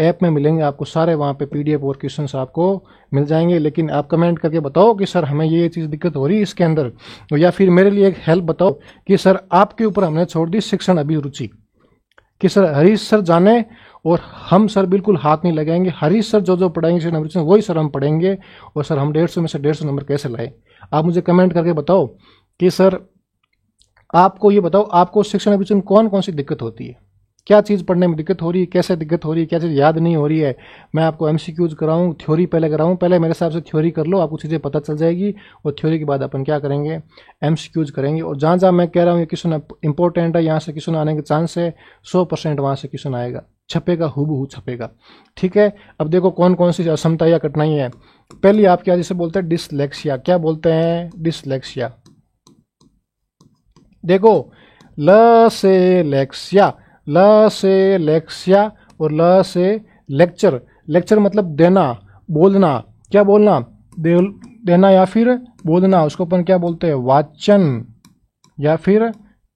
ऐप में मिलेंगे आपको सारे, वहाँ पे पीडीएफ और क्वेश्चंस आपको मिल जाएंगे। लेकिन आप कमेंट करके बताओ कि सर हमें ये चीज़ दिक्कत हो रही है इसके अंदर, या फिर मेरे लिए एक हेल्प बताओ कि सर आपके ऊपर हमने छोड़ दी शिक्षण अभिरुचि, कि सर हरीश सर जाने और हम सर बिल्कुल हाथ नहीं लगाएंगे, हरीश सर जो जो पढ़ाएंगे शिक्षण अभिरुचि वही सर हम पढ़ेंगे, और सर हम 150 में से 150 नंबर कैसे लाए। आप मुझे कमेंट करके बताओ कि सर आपको ये बताओ, आपको शिक्षण अभिरुचि में कौन कौन सी दिक्कत होती है, क्या चीज़ पढ़ने में दिक्कत हो रही है, कैसे दिक्कत हो रही है, क्या चीज़ याद नहीं हो रही है। मैं आपको एमसीक्यूज कराऊं, थ्योरी पहले कराऊं, पहले मेरे हिसाब से थ्योरी कर लो, आपको चीज़ें पता चल जाएगी, और थ्योरी के बाद अपन क्या करेंगे, एमसीक्यूज करेंगे। और जहाँ जहाँ मैं कह रहा हूँ ये क्वेश्चन इंपॉर्टेंट है, यहाँ से क्वेश्चन आने के चांस है 100%, वहाँ से क्वेश्चन आएगा, छपेगा, हूबहू छपेगा। ठीक है, अब देखो कौन कौन सी असमता या कठिनाई है। पहली आप क्या जिसे बोलते हैं डिसलेक्सिया, क्या बोलते हैं, डिसलेक्सिया। देखो ल से लेक्सिया, ल से लेक्सिया और ल से लेक्चर। लेक्चर मतलब देना, बोलना, क्या बोलना, देना या फिर बोलना, उसको अपन क्या बोलते हैं, वाचन या फिर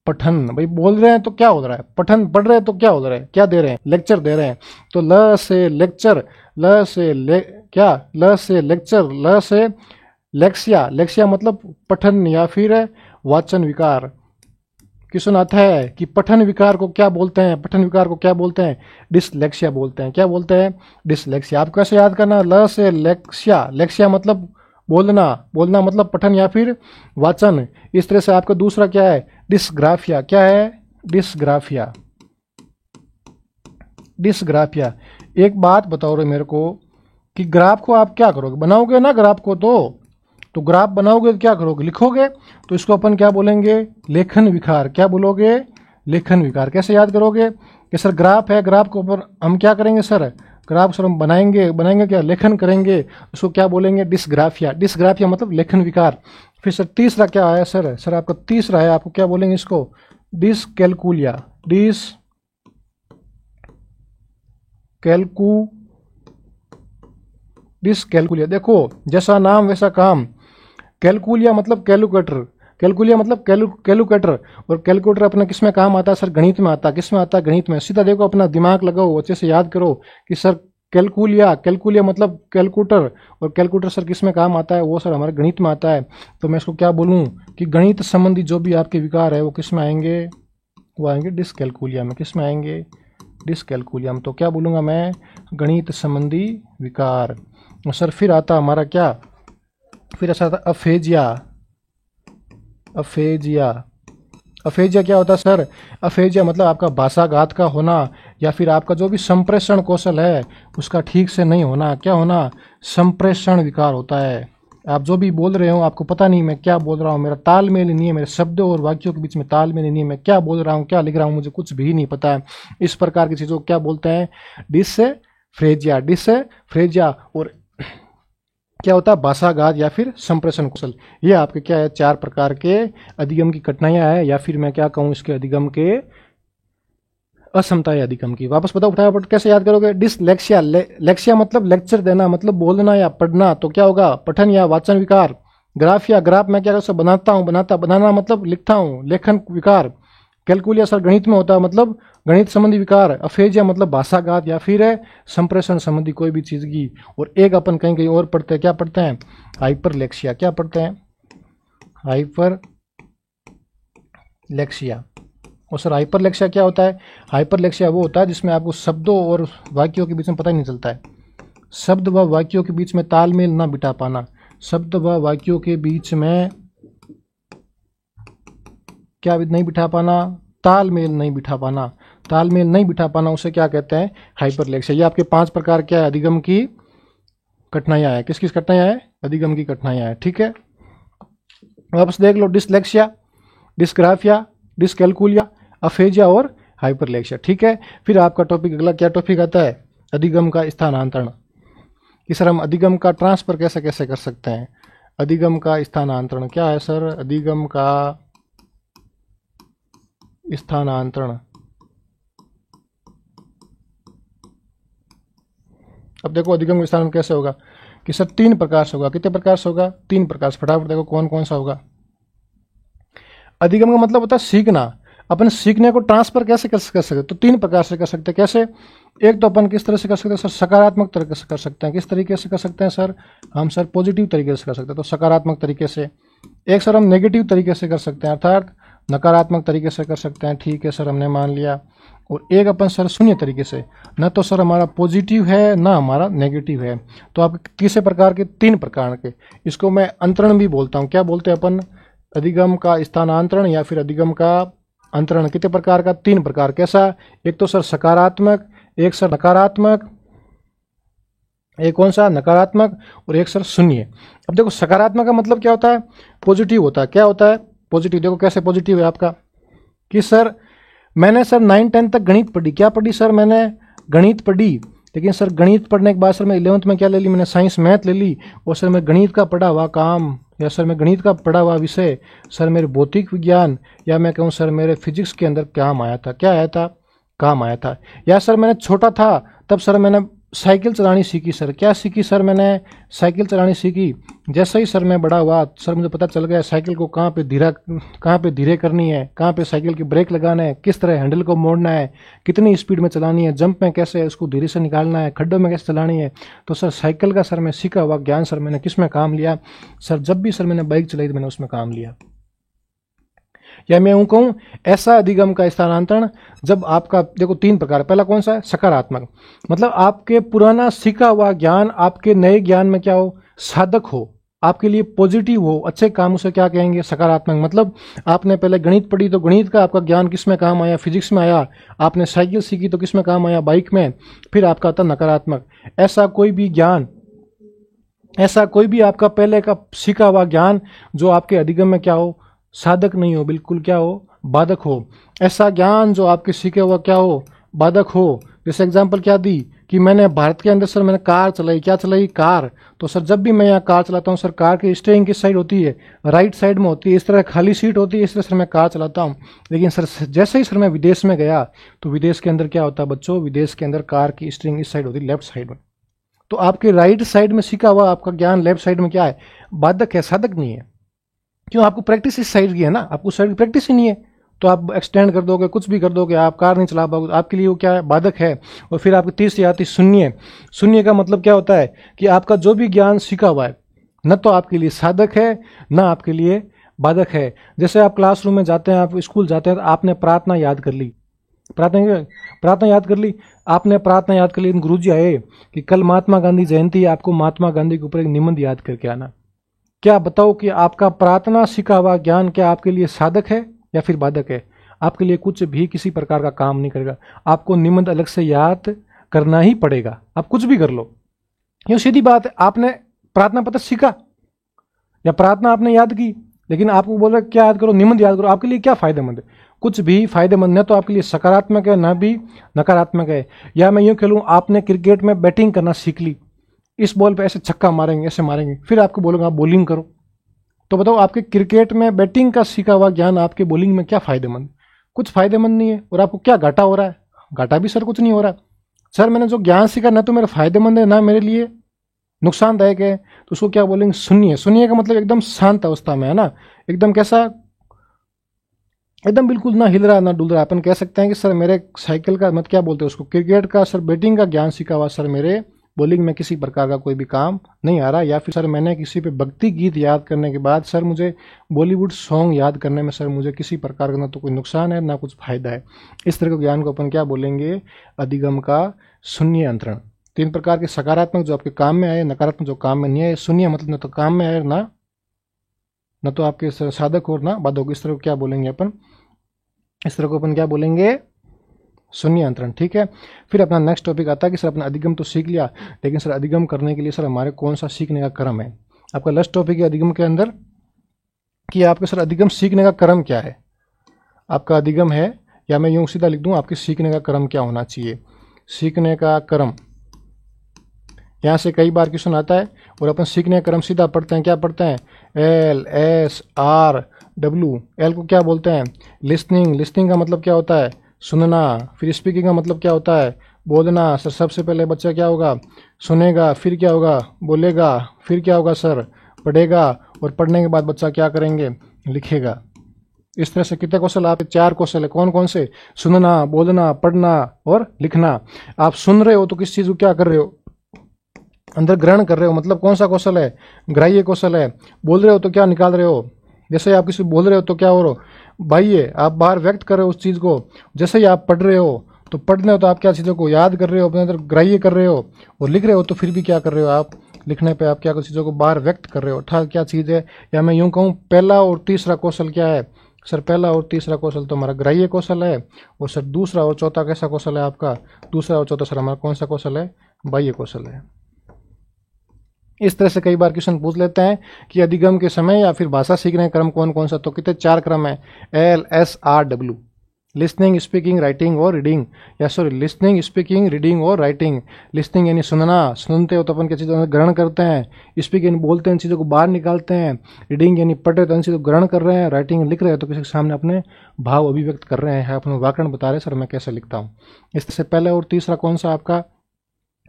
पठन। भाई बोल रहे हैं तो क्या हो रहा है, पठन पढ़ रहे हैं तो क्या हो रहा है, क्या दे रहे हैं, लेक्चर दे रहे हैं। तो ल से लेक्चर, ल से क्या, ल से लेक्चर, ल से लेक्सिया। लेक्सिया मतलब पठन या फिर वाचन विकार। क्वेश्चन आता है कि पठन विकार को क्या बोलते हैं, पठन विकार को क्या बोलते हैं, डिसलेक्सिया बोलते हैं। क्या बोलते हैं, डिसलेक्सिया। आप कैसे याद करना, ल से लेक्सिया, लेक्सिया मतलब बोलना, बोलना मतलब पठन या फिर वाचन। इस तरह से आपका दूसरा क्या है, डिसग्राफिया। क्या है, डिसग्राफिया, डिसग्राफिया। एक बात बताओ रे मेरे को कि ग्राफ को आप क्या करोगे, बनाओगे ना ग्राफ को, तो ग्राफ बनाओगे तो क्या करोगे, लिखोगे, तो इसको अपन क्या बोलेंगे, लेखन विकार। क्या बोलोगे, लेखन विकार। कैसे याद करोगे कि सर ग्राफ है, ग्राफ को ऊपर हम क्या करेंगे सर, ग्राफ सर हम बनाएंगे, बनाएंगे क्या, लेखन करेंगे, उसको क्या बोलेंगे, डिसग्राफिया। डिसग्राफिया मतलब लेखन विकार। फिर सर तीसरा क्या है, सर आपका तीसरा है, आपको क्या बोलेंगे इसको, डिसकैलकुलिया। डिसकैलकुलिया। देखो जैसा नाम वैसा काम। कैलकुलिया मतलब कैलकुलेटर, कैलकुलिया मतलब कैलकुलेटर, और कैलकुलेटर अपना किस में काम आता है सर, गणित में आता है। किस में आता है, गणित में। सीधा देखो, अपना दिमाग लगाओ, अच्छे से याद करो कि सर कैलकुलिया, कैलकुलिया मतलब कैलकुलेटर, और कैलकुलेटर सर किस में काम आता है, वो सर हमारे गणित में आता है। तो मैं इसको क्या बोलूँ कि गणित संबंधी जो भी आपके विकार है वो किस में आएंगे, वो आएंगे डिसकैलकुलिया में। किस में आएंगे, डिसकैलकुलिया में। तो क्या बोलूँगा मैं, गणित संबंधी विकार। और सर फिर आता हमारा क्या, फिर ऐसा था अफेजिया। अफेजिया, अफेजिया क्या होता है सर, अफेजिया मतलब आपका भाषाघात का होना, या फिर आपका जो भी संप्रेषण कौशल है उसका ठीक से नहीं होना। क्या होना, संप्रेषण विकार होता है। आप जो भी बोल रहे हो आपको पता नहीं मैं क्या बोल रहा हूँ, मेरा तालमेल नहीं है, मेरे शब्दों और वाक्यों के बीच में तालमेल नहीं है, मैं क्या बोल रहा हूँ, क्या लिख रहा हूँ, मुझे कुछ भी नहीं पता है। इस प्रकार की चीज़ों को क्या बोलते हैं, डिसफ्रेजिया। डिसफ्रेजिया। और क्या होता है, भाषाघात या फिर संप्रेषण कौशल। ये आपके क्या है, 4 प्रकार के अधिगम की कठिनाइयां है, या फिर मैं क्या कहूँ इसके अधिगम के असमता है अधिगम की। वापस बताओ फटाफट, कैसे याद करोगे, डिसलेक्सिया। लेक्सिया मतलब लेक्चर देना, मतलब बोलना या पढ़ना, तो क्या होगा, पठन या वाचन विकार। ग्राफिया, ग्राफ मैं क्या बनाता हूँ, बनाना मतलब लिखता हूँ, लेखन विकार। कैलकुलिया सर गणित में होता है, मतलब गणित संबंधी विकार। अफेजिया मतलब भाषाघात या फिर संप्रेषण संबंधी कोई भी चीज की। और एक अपन कहीं कहीं और पढ़ते हैं, क्या पढ़ते हैं, हाइपरलेक्सिया। क्या पढ़ते हैं, हाइपरलेक्सिया। और सर हाइपरलेक्सिया क्या होता है, हाइपरलेक्सिया वो होता है जिसमें आपको शब्दों और वाक्यों के बीच में पता ही नहीं चलता है, शब्द व वाक्यों के बीच में तालमेल ना बिठा पाना। शब्द व वाक्यों के बीच में क्या नहीं बिठा पाना, तालमेल नहीं बिठा पाना। तालमेल नहीं बिठा पाना उसे क्या कहते हैं, हाइपरलेक्सिया। ये आपके 5 प्रकार क्या है, अधिगम की कठिनाइयां है। किस किस कठिनाइयां है, अधिगम की कठिनाइयां है। ठीक है, वापस देख लो, डिसलेक्सिया, डिसग्राफिया, डिसकैलकुलिया, अफेजिया और हाइपरलेक्सिया। ठीक है, फिर आपका टॉपिक अगला क्या टॉपिक आता है, अधिगम का स्थानांतरण। कि सर हम अधिगम का ट्रांसफर कैसे कैसे कर सकते हैं, अधिगम का स्थानांतरण क्या है सर, अधिगम का स्थानांतरण। अब देखो अधिगम का स्थानांतरण कैसे होगा कि सर 3 प्रकार से होगा। कितने प्रकार से होगा, 3 प्रकार से। फटाफट देखो कौन कौन सा होगा। अधिगम का मतलब होता है सीखना। अपन सीखने को ट्रांसफर कैसे कर सकते? तो 3 प्रकार से कर सकते हैं। कैसे? एक तो अपन किस तरह से कर सकते हैं सर? सकारात्मक तरीके से कर सकते हैं। किस तरीके से कर सकते हैं सर? हम सर पॉजिटिव तरीके से कर सकते हैं, तो सकारात्मक तरीके से। एक सर हम नेगेटिव तरीके से कर सकते हैं, अर्थात नकारात्मक तरीके से कर सकते हैं। ठीक है सर, हमने मान लिया। और एक अपन सर शून्य तरीके से, न तो सर हमारा पॉजिटिव है ना हमारा नेगेटिव है। तो आप किसी प्रकार के 3 प्रकार के, इसको मैं अंतरण भी बोलता हूँ। क्या बोलते हैं अपन? अधिगम का स्थानांतरण या फिर अधिगम का अंतरण। कितने प्रकार का? 3 प्रकार। कैसा? एक तो सर सकारात्मक, एक सर नकारात्मक, एक कौन सा? नकारात्मक, और एक सर शून्य। अब देखो सकारात्मक का मतलब क्या होता है? पॉजिटिव होता है। क्या होता है? पॉजिटिव। देखो कैसे पॉजिटिव है आपका कि सर मैंने सर 9-10 तक गणित पढ़ी। क्या पढ़ी सर? मैंने गणित पढ़ी। लेकिन सर गणित पढ़ने के बाद सर मैं 11th में क्या ले ली? मैंने साइंस मैथ ले ली। और सर मैं गणित का पढ़ा हुआ काम, या सर मैं गणित का पढ़ा हुआ विषय सर मेरे भौतिक विज्ञान, या मैं कहूँ सर मेरे फिजिक्स के अंदर काम आया था। क्या आया था? काम आया था। या सर मैंने छोटा था तब सर मैंने साइकिल चलानी सीखी। सर क्या सीखी? सर मैंने साइकिल चलानी सीखी। जैसे ही सर मैं बड़ा हुआ सर मुझे पता चल गया साइकिल को कहाँ पे धीरे करनी है, कहाँ पे साइकिल की ब्रेक लगाना है, किस तरह हैंडल को मोड़ना है, कितनी स्पीड में चलानी है, जंप में कैसे उसको धीरे से निकालना है, खड्डों में कैसे चलानी है। तो सर साइकिल का सर मैं सीखा हुआ ज्ञान सर मैंने किस में काम लिया? सर जब भी सर मैंने बाइक चलाई तो मैंने उसमें काम लिया। या मैं यूं कहूं ऐसा अधिगम का स्थानांतरण जब आपका, देखो 3 प्रकार। पहला कौन सा है? सकारात्मक। मतलब आपके पुराना सीखा हुआ ज्ञान आपके नए ज्ञान में क्या हो? साधक हो, आपके लिए पॉजिटिव हो, अच्छे काम। उसे क्या कहेंगे? सकारात्मक। मतलब आपने पहले गणित पढ़ी तो गणित का आपका ज्ञान किस में काम आया? फिजिक्स में आया। आपने साइकिल सीखी तो किस में काम आया? बाइक में। फिर आपका आता नकारात्मक। ऐसा कोई भी ज्ञान, ऐसा कोई भी आपका पहले का सीखा हुआ ज्ञान जो आपके अधिगम में क्या हो? साधक नहीं हो, बिल्कुल क्या हो? बाधक हो। ऐसा ज्ञान जो आपके सीखे हुआ क्या हो? बाधक हो। जैसे एग्जांपल क्या दी कि मैंने भारत के अंदर सर मैंने कार चलाई। क्या चलाई? कार। तो सर जब भी मैं यहाँ कार चलाता हूँ सर कार की स्टीयरिंग किस साइड होती है? राइट साइड में होती है। इस तरह खाली सीट होती है, इस तरह सर मैं कार चलाता हूँ। लेकिन सर जैसे ही सर मैं विदेश में गया तो विदेश के अंदर क्या होता है बच्चों? विदेश के अंदर कार की स्टीयरिंग इस साइड होती है, लेफ्ट साइड में। तो आपके राइट साइड में सीखा हुआ आपका ज्ञान लेफ्ट साइड में क्या है? बाधक है, साधक नहीं है। क्यों? आपको प्रैक्टिस इस साइड की है ना, आपको साइड की प्रैक्टिस ही नहीं है। तो आप एक्सटेंड कर दोगे, कुछ भी कर दोगे, आप कार नहीं चला पाओगे। आपके लिए वो क्या है? बाधक है। और फिर आपकी तीसरी आती शून्य। शून्य का मतलब क्या होता है कि आपका जो भी ज्ञान सीखा हुआ है न तो आपके लिए साधक है न आपके लिए बाधक है। जैसे आप क्लासरूम में जाते हैं, आप स्कूल जाते हैं तो आपने प्रार्थना याद कर ली। प्रार्थना याद कर ली, आपने प्रार्थना याद कर ली। गुरुजी आए कि कल महात्मा गांधी जयंती है, आपको महात्मा गांधी के ऊपर एक निबंध याद करके आना। क्या बताओ कि आपका प्रार्थना सीखा हुआ ज्ञान क्या आपके लिए साधक है या फिर बाधक है? आपके लिए कुछ भी किसी प्रकार का काम नहीं करेगा। आपको निबंध अलग से याद करना ही पड़ेगा, आप कुछ भी कर लो। यूं सीधी बात है, आपने प्रार्थना पत्र सीखा या प्रार्थना आपने याद की, लेकिन आपको बोल रहे क्या याद करो? निबंध याद करो। आपके लिए क्या फायदेमंद है? कुछ भी फायदेमंद न तो आपके लिए सकारात्मक है ना भी नकारात्मक है। या मैं यूं खेलूं, आपने क्रिकेट में बैटिंग करना सीख ली, इस बॉल पे ऐसे छक्का मारेंगे, ऐसे मारेंगे, फिर आपको बोलूंगा आप बॉलिंग करो। तो बताओ आपके क्रिकेट में बैटिंग का सीखा हुआ ज्ञान आपके बॉलिंग में क्या फायदेमंद? कुछ फायदेमंद नहीं है। और आपको क्या घाटा हो रहा है? घाटा भी सर कुछ नहीं हो रहा। सर मैंने जो ज्ञान सीखा ना तो मेरा फायदेमंद है ना मेरे लिए नुकसानदायक है, तो उसको क्या बोलेंगे? शून्य। शून्य का मतलब एकदम शांत अवस्था में है ना, एकदम कैसा? एकदम बिल्कुल ना हिल रहा ना डुल रहा। अपन कह सकते हैं कि सर मेरे साइकिल का मत क्या बोलते हैं उसको, क्रिकेट का सर बैटिंग का ज्ञान सीखा हुआ सर मेरे बॉलिंग में किसी प्रकार का कोई भी काम नहीं आ रहा। या फिर सर मैंने किसी पे भक्ति गीत याद करने के बाद सर मुझे बॉलीवुड सॉन्ग याद करने में सर मुझे किसी प्रकार का ना तो कोई नुकसान है ना कुछ फायदा है। इस तरह के ज्ञान को अपन क्या बोलेंगे? अधिगम का शून्य अंतरण। 3 प्रकार के सकारात्मक जो आपके काम में आए, नकारात्मक जो काम में नहीं आए। शून्य मतलब न तो काम में आए ना तो आपके साधक और ना बाधक। इस तरह को क्या बोलेंगे अपन? इस तरह को अपन क्या बोलेंगे? शून्य अंतरण। ठीक है। फिर अपना नेक्स्ट टॉपिक आता है कि सर अपना अधिगम तो सीख लिया, लेकिन सर अधिगम करने के लिए सर हमारे कौन सा सीखने का क्रम है? आपका लास्ट टॉपिक है अधिगम के अंदर कि आपके सर अधिगम सीखने का क्रम क्या है? आपका अधिगम है, या मैं यूं सीधा लिख दूं आपके सीखने का क्रम क्या होना चाहिए? सीखने का क्रम, यहाँ से कई बार क्वेश्चन आता है और अपन सीखने का क्रम सीधा पढ़ते हैं। क्या पढ़ते हैं? LSRW। एल को क्या बोलते हैं? लिसनिंग। लिसनिंग का मतलब क्या होता है? सुनना। फिर स्पीकिंग का मतलब क्या होता है? बोलना। सर सबसे पहले बच्चा क्या होगा? सुनेगा, फिर क्या होगा? बोलेगा, फिर क्या होगा सर? पढ़ेगा, और पढ़ने के बाद बच्चा क्या करेंगे? लिखेगा। इस तरह से कितने कौशल? आप 4 कौशल है। कौन कौन से? सुनना, बोलना, पढ़ना और लिखना। आप सुन रहे हो तो किस चीज़ को क्या कर रहे हो? अंदर ग्रहण कर रहे हो, मतलब कौन सा कौशल है? ग्राह्य कौशल है। बोल रहे हो तो क्या निकाल रहे हो? जैसे आप किसी बोल रहे हो तो क्या हो रहा हो? बाह्य, आप बाहर व्यक्त कर रहे हो उस चीज़ को। जैसे ही आप पढ़ रहे हो तो पढ़ने हो तो आप क्या चीज़ों को याद कर रहे हो, अपने अंदर ग्राह्य कर रहे हो। और लिख रहे हो तो फिर भी क्या कर रहे हो आप? लिखने पे आप क्या कुछ चीज़ों को बाहर व्यक्त कर रहे हो। अर्थात क्या चीज़ है? या मैं यूँ कहूँ पहला और तीसरा कौशल क्या है? सर पहला और तीसरा कौशल तो हमारा ग्राह्य कौशल है। और सर दूसरा और चौथा कैसा कौशल है आपका? दूसरा और चौथा सर हमारा कौन सा कौशल है? बाह्य कौशल है। इस तरह से कई बार क्वेश्चन पूछ लेते हैं कि अधिगम के समय या फिर भाषा सीखने का क्रम कौन कौन सा? तो कितने 4 क्रम है, LSRW, लिसनिंग, स्पीकिंग, राइटिंग और रीडिंग। या सॉरी, लिसनिंग, स्पीकिंग, रीडिंग और राइटिंग। लिसनिंग यानी सुनना, सुनते हो तो अपन क्या चीज़ों ग्रहण करते हैं। स्पीकिंग यानी बोलते हैं, इन चीज़ों को बाहर निकालते हैं। रीडिंग यानी पढ़ रहे तो इन चीज़ों को ग्रहण कर रहे हैं। राइटिंग लिख रहे हो तो किसी के सामने अपने भाव अभिव्यक्त कर रहे हैं, अपने व्याकरण बता रहे हैं, सर मैं कैसे लिखता हूँ। इस तरह से पहले और तीसरा कौन सा आपका?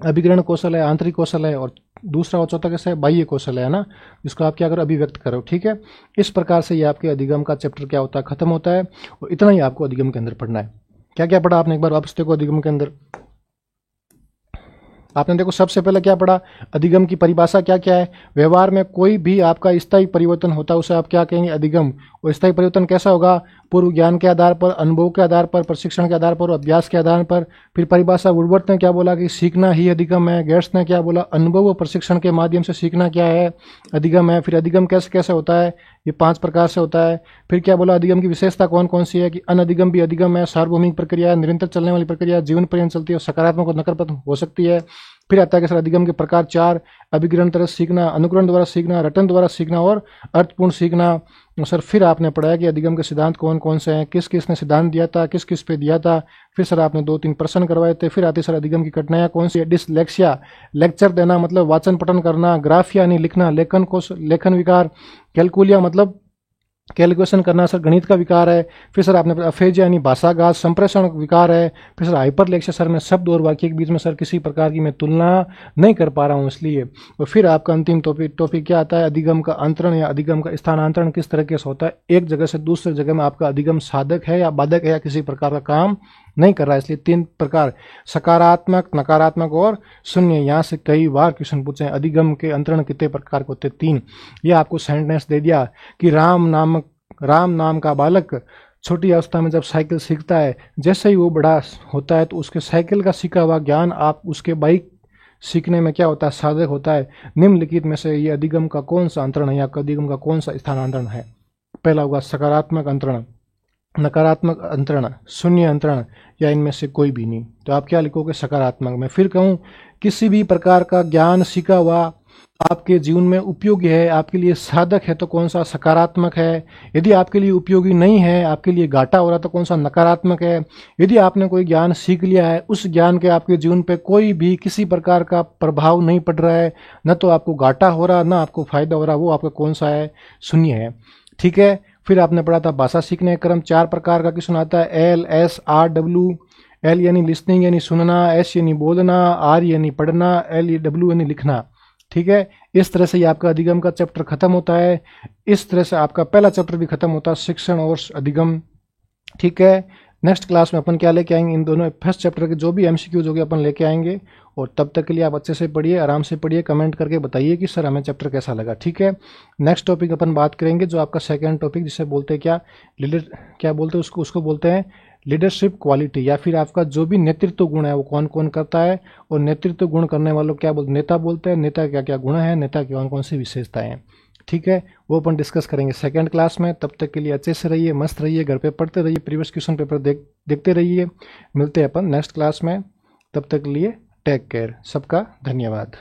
अभिग्रहण कौशल है, आंतरिक कौशल है। और दूसरा और चौथा कैसा है? बाह्य कौशल है ना, जिसको आप क्या करो? अभिव्यक्त करो। ठीक है, इस प्रकार से ये आपके अधिगम का चैप्टर क्या होता है? खत्म होता है। और इतना ही आपको अधिगम के अंदर पढ़ना है। क्या क्या पढ़ा आपने? एक बार वापस देखो अधिगम के अंदर। आपने देखो सबसे पहले क्या पढ़ा? अधिगम की परिभाषा क्या क्या है? व्यवहार में कोई भी आपका स्थायी परिवर्तन होता है उसे आप क्या कहेंगे? अधिगम। और स्थायी परिवर्तन कैसा होगा? पूर्व ज्ञान के आधार पर, अनुभव के आधार पर, प्रशिक्षण के आधार पर, अभ्यास के आधार पर। फिर परिभाषा वुडवर्थ ने क्या बोला कि सीखना ही अधिगम है। गेट्स ने क्या बोला? अनुभव और प्रशिक्षण के माध्यम से सीखना क्या है? अधिगम है। फिर अधिगम कैसे कैसे होता है? ये 5 प्रकार से होता है। फिर क्या बोला? अधिगम की विशेषता कौन कौन सी है? कि अनधिगम भी अधिगम है, सार्वभौमिक प्रक्रिया, निरंतर चलने वाली प्रक्रिया, जीवन पर्यंत चलती है, सकारात्मक और नकारात्मक हो सकती है। फिर आता है कि सर अधिगम के प्रकार 4, अभिग्रहण तरह सीखना, अनुकरण द्वारा सीखना, रटन द्वारा सीखना और अर्थपूर्ण सीखना। सर फिर आपने पढ़ा कि अधिगम के सिद्धांत कौन कौन से हैं, किस किस ने सिद्धांत दिया था, किस किस पे दिया था। फिर सर आपने 2-3 प्रश्न करवाए थे। फिर आती सर अधिगम की कठिनाइयाँ कौन सी है? डिसलेक्सिया, लेक्चर देना मतलब वाचन पठन करना, ग्राफिया यानी लिखना, लेखन विकार, कैलकुलिया मतलब कैलकुलेशन करना, सर गणित का विकार है। फिर सर आपने अफेजिया यानी भाषाघात, संप्रेषण विकार है। फिर सर हाइपरलेक्सिया, सर मैं शब्द और वाक्य के बीच में सर किसी प्रकार की मैं तुलना नहीं कर पा रहा हूँ इसलिए। और फिर आपका अंतिम टॉपिक क्या आता है? अधिगम का अंतरण या अधिगम का स्थानांतरण किस तरीके से होता है? एक जगह से दूसरे जगह में आपका अधिगम साधक है या बाधक है या किसी प्रकार का काम नहीं कर रहा है। इसलिए 3 प्रकार, सकारात्मक, नकारात्मक और शून्य। यहाँ से कई बार क्वेश्चन पूछे हैं अधिगम के अंतरण कितने प्रकार के होते हैं? 3। ये आपको सेंटेंस दे दिया कि राम नाम का बालक छोटी अवस्था में जब साइकिल सीखता है, जैसे ही वो बड़ा होता है तो उसके साइकिल का सीखा हुआ ज्ञान आप उसके बाइक सीखने में क्या होता है? साधक होता है। निम्नलिखित में से ये अधिगम का कौन सा अंतरण है या अधिगम का कौन सा स्थानांतरण है? पहला होगा सकारात्मक अंतरण, नकारात्मक अंतरण, शून्य अंतरण, या इनमें से कोई भी नहीं। तो आप क्या लिखोगे? सकारात्मक। मैं फिर कहूँ, किसी भी प्रकार का ज्ञान सीखा हुआ आपके जीवन में उपयोगी है, आपके लिए साधक है, तो कौन सा? सकारात्मक है। यदि आपके लिए उपयोगी नहीं है, आपके लिए घाटा हो रहा, तो कौन सा? नकारात्मक है। यदि आपने कोई ज्ञान सीख लिया है, उस ज्ञान के आपके जीवन पे कोई भी किसी प्रकार का प्रभाव नहीं पड़ रहा है, न तो आपको घाटा हो रहा, न आपको फायदा हो रहा, वो आपका कौन सा है? शून्य है। ठीक है। फिर आपने पढ़ा था भाषा सीखने का क्रम 4 प्रकार का क्वेश्चन आता है, LSRW। L यानी लिसनिंग यानी सुनना, S यानी बोलना, R यानी पढ़ना, W यानी लिखना। ठीक है। इस तरह से ये आपका अधिगम का चैप्टर खत्म होता है। इस तरह से आपका पहला चैप्टर भी खत्म होता है, शिक्षण और अधिगम। ठीक है। नेक्स्ट क्लास में अपन क्या लेके आएंगे? इन दोनों फर्स्ट चैप्टर के जो भी MCQs होंगे अपन लेके आएंगे। और तब तक के लिए आप अच्छे से पढ़िए, आराम से पढ़िए, कमेंट करके बताइए कि सर हमें चैप्टर कैसा लगा। ठीक है। नेक्स्ट टॉपिक अपन बात करेंगे जो आपका सेकेंड टॉपिक, जिसे बोलते हैं क्या बोलते हैं उसको बोलते हैं लीडरशिप क्वालिटी, या फिर आपका जो भी नेतृत्व गुण है वो कौन कौन करता है। और नेतृत्व गुण करने वालों क्या बोलते? नेता बोलते हैं। नेता क्या क्या गुण है, नेता की कौन कौन सी विशेषताएं हैं। ठीक है, वो अपन डिस्कस करेंगे सेकंड क्लास में। तब तक के लिए अच्छे से रहिए, मस्त रहिए, घर पे पढ़ते रहिए, प्रीवियस क्वेश्चन पेपर देखते रहिए। मिलते हैं अपन नेक्स्ट क्लास में, तब तक के लिए टेक केयर। सबका धन्यवाद।